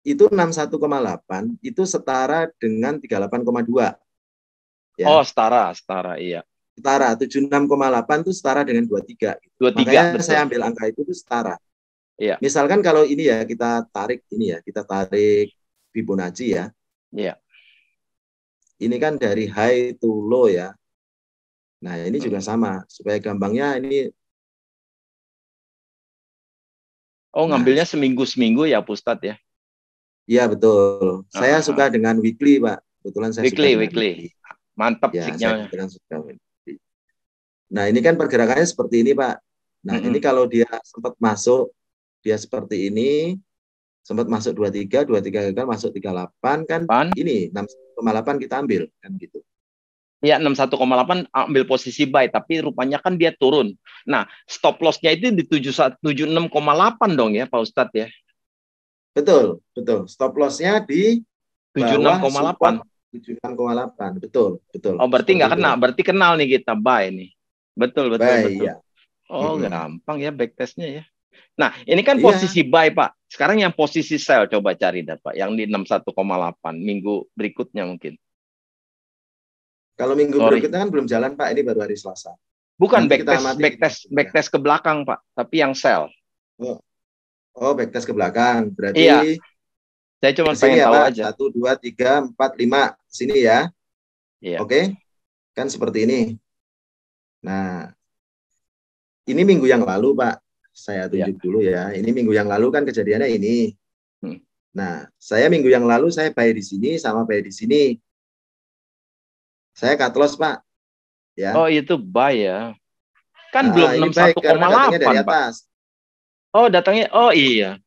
[SPEAKER 1] itu 61,8 itu setara dengan 38,2. Ya.
[SPEAKER 3] Oh, setara iya.
[SPEAKER 1] Setara 76,8 itu setara dengan 23.
[SPEAKER 3] 23
[SPEAKER 1] Makanya
[SPEAKER 3] betul.
[SPEAKER 1] saya ambil angka itu setara.
[SPEAKER 3] Iya.
[SPEAKER 1] Misalkan kalau ini ya kita tarik Fibonacci ya.
[SPEAKER 3] Iya.
[SPEAKER 1] Ini kan dari high to low ya. Nah, ini juga sama. Supaya gampangnya ini.
[SPEAKER 3] Oh, ngambilnya seminggu-seminggu ya, Ustadz ya?
[SPEAKER 1] Iya, betul. Saya suka dengan weekly, Pak. Kebetulan saya suka dengan weekly.
[SPEAKER 3] Mantap
[SPEAKER 1] ya,
[SPEAKER 3] signalnya.
[SPEAKER 1] Saya suka weekly. Nah, ini kan pergerakannya seperti ini, Pak. Nah, ini kalau dia sempat masuk, dia seperti ini, sempat masuk 23 gagal, masuk 38, kan ini 6,8 kita ambil, kan gitu.
[SPEAKER 3] Ya 61,8 ambil posisi buy, tapi rupanya kan dia turun. Nah, stop loss-nya itu di 76,8 dong ya, Pak Ustadz ya?
[SPEAKER 1] Betul. Stop loss-nya di
[SPEAKER 3] 76,8.
[SPEAKER 1] 76,8, betul.
[SPEAKER 3] Oh, berarti nggak kena, berarti kenal nih kita buy nih. Betul.
[SPEAKER 1] Iya.
[SPEAKER 3] Oh, gampang ya backtestnya ya. Nah, ini kan posisi buy, Pak. Sekarang yang posisi sell coba cari Pak, yang di 61,8 minggu berikutnya mungkin.
[SPEAKER 1] Kalau minggu berikutnya kan belum jalan, Pak. Ini baru hari Selasa.
[SPEAKER 3] Bukan backtest ke belakang, Pak, tapi yang sell.
[SPEAKER 1] Oh, backtest ke belakang. Berarti
[SPEAKER 3] iya. Saya cuma pengen tahu
[SPEAKER 1] Pak,
[SPEAKER 3] aja.
[SPEAKER 1] 1, 2, 3, 4, 5 sini ya.
[SPEAKER 3] Iya.
[SPEAKER 1] Oke. Kan seperti ini. Nah, ini minggu yang lalu, Pak. Saya tunjuk dulu ya. Ini minggu yang lalu kan kejadiannya ini. Nah, saya minggu yang lalu saya buy di sini sama buy di sini. Saya cut loss, Pak. Ya.
[SPEAKER 3] Oh, itu buy ya. Kan belum
[SPEAKER 1] 61,8, dari atas.
[SPEAKER 3] Pak. Oh, datangnya. Oh, iya.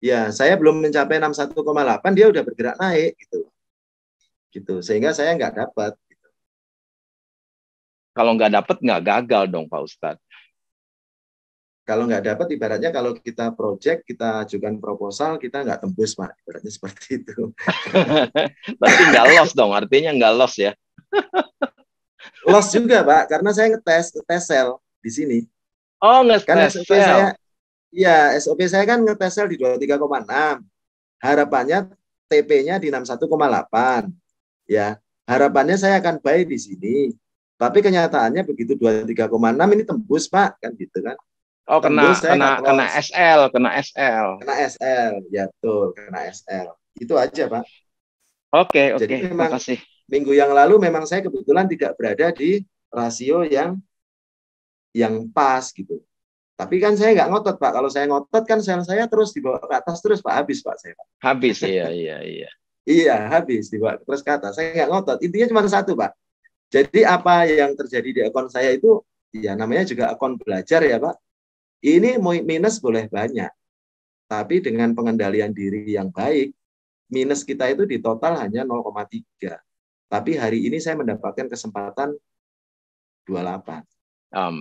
[SPEAKER 1] Ya, saya belum mencapai 61,8, dia udah bergerak naik gitu. Sehingga saya nggak dapat. Gitu.
[SPEAKER 3] Kalau nggak dapat, nggak gagal dong, Pak Ustadz.
[SPEAKER 1] Kalau nggak dapat, ibaratnya kalau kita project, kita ajukan proposal, kita nggak tembus, Pak. Ibaratnya seperti itu.
[SPEAKER 3] Berarti nggak loss dong, artinya nggak loss ya.
[SPEAKER 1] Loss juga, Pak, karena saya ngetes sell di sini.
[SPEAKER 3] Oh, ngetes
[SPEAKER 1] kan SOP
[SPEAKER 3] sell.
[SPEAKER 1] SOP saya kan ngetes sell di 23,6. harapannya TP-nya di 61,8. Ya, harapannya saya akan buy di sini. Tapi kenyataannya begitu 23,6 ini tembus, Pak, kan gitu kan.
[SPEAKER 3] Oh,
[SPEAKER 1] Tembus saya cut
[SPEAKER 3] kena
[SPEAKER 1] loss.
[SPEAKER 3] SL, kena SL.
[SPEAKER 1] Kena SL, ya betul, kena SL. Itu aja, Pak.
[SPEAKER 3] Oke,
[SPEAKER 1] Jadi memang
[SPEAKER 3] makasih.
[SPEAKER 1] minggu yang lalu memang saya kebetulan tidak berada di rasio yang pas gitu. Tapi kan saya nggak ngotot, Pak. Kalau saya ngotot kan sel saya terus dibawa ke atas terus, Pak. Habis, Pak, saya. Pak.
[SPEAKER 3] Habis, iya.
[SPEAKER 1] Iya, habis dibawa terus ke atas. Saya nggak ngotot. Intinya cuma satu, Pak. Jadi apa yang terjadi di akun saya itu, ya namanya juga akun belajar ya, Pak. Ini minus boleh banyak. Tapi dengan pengendalian diri yang baik, minus kita itu di total hanya 0,3. Tapi hari ini saya mendapatkan kesempatan 28.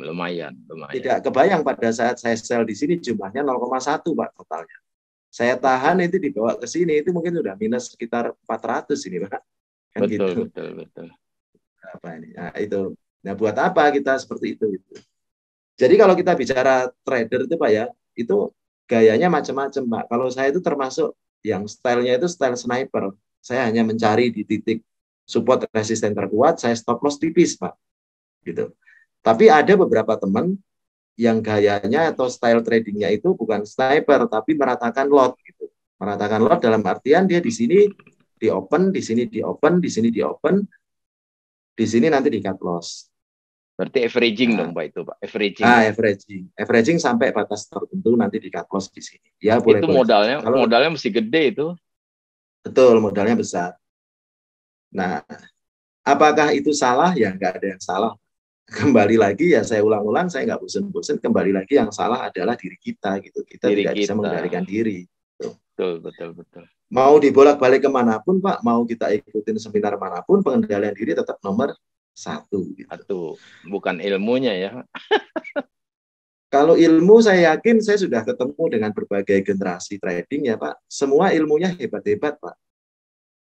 [SPEAKER 3] Lumayan.
[SPEAKER 1] Tidak kebayang pada saat saya sell di sini jumlahnya 0,1, Pak, totalnya. Saya tahan itu dibawa ke sini, itu mungkin sudah minus sekitar 400 ini, Pak. Kan
[SPEAKER 3] betul.
[SPEAKER 1] Apa ini? Nah, itu. Nah, buat apa kita seperti itu? Gitu. Jadi kalau kita bicara trader itu, Pak, ya, itu gayanya macam-macam, Pak. Kalau saya itu termasuk yang stylenya itu style sniper. Saya hanya mencari di titik support resisten terkuat, saya stop loss tipis, Pak. Gitu. Tapi ada beberapa teman yang gayanya atau style tradingnya itu bukan sniper, tapi meratakan lot. Gitu. Meratakan lot dalam artian dia di sini di open, di sini di open, di sini di open, di sini nanti di cut loss.
[SPEAKER 3] Berarti averaging dong, Pak, itu, Pak.
[SPEAKER 1] Averaging sampai batas tertentu nanti di cut loss di sini. Ya, boleh.
[SPEAKER 3] Itu modalnya mesti gede itu.
[SPEAKER 1] Betul, modalnya besar. Nah, apakah itu salah? Ya, nggak ada yang salah. Kembali lagi ya saya ulang-ulang, saya nggak bosan-bosan. Kembali lagi yang salah adalah diri kita gitu. Kita tidak bisa mengendalikan diri.
[SPEAKER 3] Betul.
[SPEAKER 1] Mau dibolak-balik kemanapun, Pak, mau kita ikutin seminar manapun, pengendalian diri tetap nomor 1. Gitu.
[SPEAKER 3] Bukan ilmunya ya.
[SPEAKER 1] Kalau ilmu saya yakin saya sudah ketemu dengan berbagai generasi trading ya, Pak. Semua ilmunya hebat-hebat, Pak.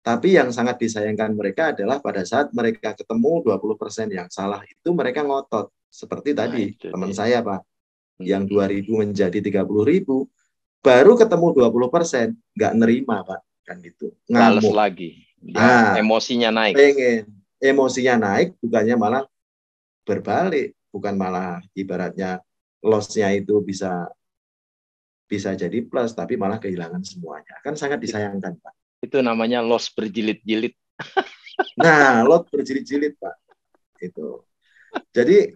[SPEAKER 1] Tapi yang sangat disayangkan mereka adalah pada saat mereka ketemu 20% yang salah itu mereka ngotot. Seperti tadi teman saya, Pak. Yang 2.000 menjadi 30.000, baru ketemu 20%, nggak nerima, Pak. Kan gitu.
[SPEAKER 3] Males lagi. Emosinya naik.
[SPEAKER 1] Emosinya naik, bukannya malah berbalik. Bukan malah ibaratnya loss-nya itu bisa jadi plus, tapi malah kehilangan semuanya. Kan sangat disayangkan, Pak.
[SPEAKER 3] Itu namanya loss berjilid-jilid.
[SPEAKER 1] Nah, loss berjilid-jilid, Pak. Itu. Jadi,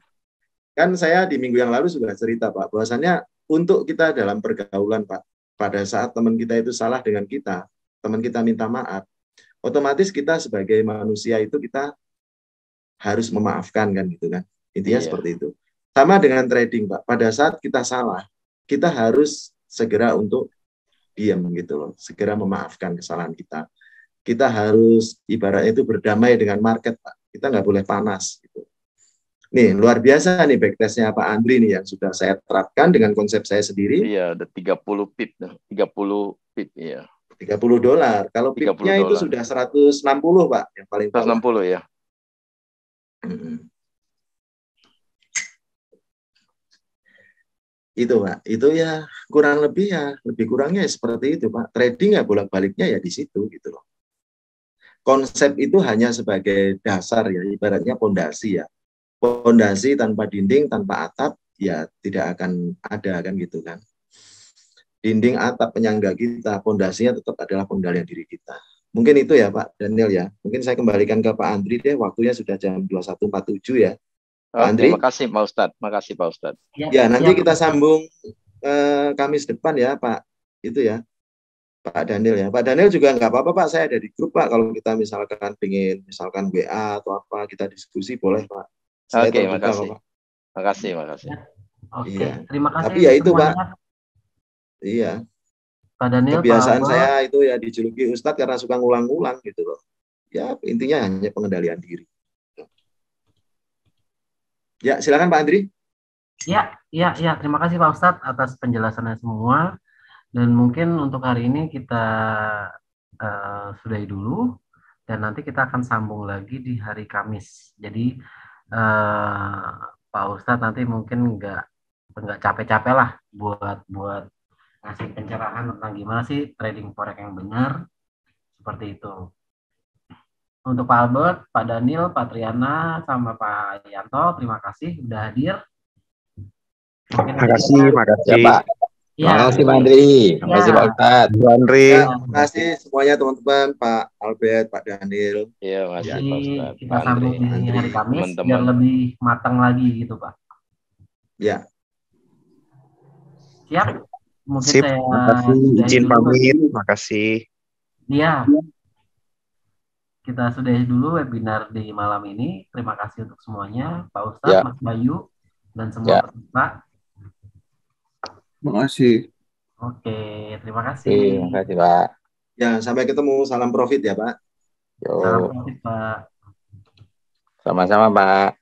[SPEAKER 1] kan saya di minggu yang lalu sudah cerita, Pak, bahwasannya untuk kita dalam pergaulan, Pak, pada saat teman kita itu salah dengan kita, teman kita minta maaf, otomatis kita sebagai manusia itu kita harus memaafkan, kan gitu kan. Intinya seperti itu. Sama dengan trading, Pak. Pada saat kita salah, kita harus segera untuk diam gitu loh. Segera memaafkan kesalahan kita. Kita harus ibaratnya itu berdamai dengan market, Pak. Kita nggak boleh panas gitu. Nih, luar biasa nih backtestnya Pak Andri nih yang sudah saya terapkan dengan konsep saya sendiri.
[SPEAKER 3] Iya, ada 30 pip. 30 pip, iya.
[SPEAKER 1] $30. Kalau pipnya itu sudah 160, Pak, yang paling bawah.
[SPEAKER 3] 160 ya.
[SPEAKER 1] Itu, Pak. Itu ya kurang lebih ya, lebih kurangnya ya seperti itu, Pak. Trading ya bolak-baliknya ya di situ gitu loh. Konsep itu hanya sebagai dasar ya, ibaratnya pondasi ya. Pondasi tanpa dinding, tanpa atap ya tidak akan ada kan gitu kan. Dinding, atap, penyangga kita, pondasinya tetap adalah pengendalian diri kita. Mungkin itu ya Pak Daniel ya. Mungkin saya kembalikan ke Pak Andri deh, waktunya sudah jam 21.47 ya. Pak Andri.
[SPEAKER 3] Makasih Pak Ustadz. Makasih Pak Ustadz.
[SPEAKER 1] Ya, nanti kita sambung Kamis depan ya Pak. Itu ya. Pak Daniel ya. Pak Daniel juga nggak apa-apa Pak, saya ada di grup Pak. Kalau kita misalkan pingin misalkan WA atau apa, kita diskusi boleh Pak.
[SPEAKER 3] Oke, makasih. Pak. Makasih.
[SPEAKER 2] Oke, iya. Terima kasih.
[SPEAKER 1] Tapi ya itu Pak. Iya.
[SPEAKER 2] Pak Daniel,
[SPEAKER 1] kebiasaan Pak saya itu ya dijuluki Ustadz karena suka ngulang-ngulang gitu loh. Ya intinya hanya pengendalian diri. Ya silakan Pak Andri.
[SPEAKER 2] Ya. Terima kasih Pak Ustadz atas penjelasannya semua. Dan mungkin untuk hari ini kita sudahi dulu. Dan nanti kita akan sambung lagi di hari Kamis. Jadi Pak Ustadz nanti mungkin nggak capek-capek lah buat ngasih pencerahan tentang gimana sih trading forex yang benar, seperti itu. Untuk Pak Albert, Pak Daniel, Pak Triana, sama Pak Yanto, terima kasih sudah hadir.
[SPEAKER 5] Terima kasih.
[SPEAKER 6] Ya Pak.
[SPEAKER 2] Ya,
[SPEAKER 6] Terima kasih Pak Andri. Terima kasih Pak Ustadz.
[SPEAKER 5] Bu Andri.
[SPEAKER 1] Ya, terima kasih semuanya teman-teman, Pak Albert, Pak Daniel.
[SPEAKER 3] Iya, makasih
[SPEAKER 2] jadi
[SPEAKER 3] Pak Ustadz.
[SPEAKER 2] kita sambung di hari Kamis
[SPEAKER 3] teman-teman.
[SPEAKER 2] biar lebih matang lagi gitu Pak.
[SPEAKER 1] Ya.
[SPEAKER 2] Siap? Mungkin
[SPEAKER 5] Sip.
[SPEAKER 2] saya
[SPEAKER 5] Terima kasih.
[SPEAKER 2] sudahi
[SPEAKER 5] Izin
[SPEAKER 2] dulu.
[SPEAKER 5] pamit. Terima kasih.
[SPEAKER 2] Iya. Kita sudahi dulu webinar di malam ini. Terima kasih untuk semuanya, Pak Ustadz,
[SPEAKER 6] Ya.
[SPEAKER 2] Mas Bayu, dan semua
[SPEAKER 6] Ya.
[SPEAKER 2] peserta.
[SPEAKER 7] Terima kasih.
[SPEAKER 2] Oke, terima kasih.
[SPEAKER 6] Terima kasih Pak.
[SPEAKER 1] Ya, sampai ketemu. Salam profit ya, Pak.
[SPEAKER 2] Salam
[SPEAKER 6] Yo.
[SPEAKER 2] profit, Pak.
[SPEAKER 6] Sama-sama Pak.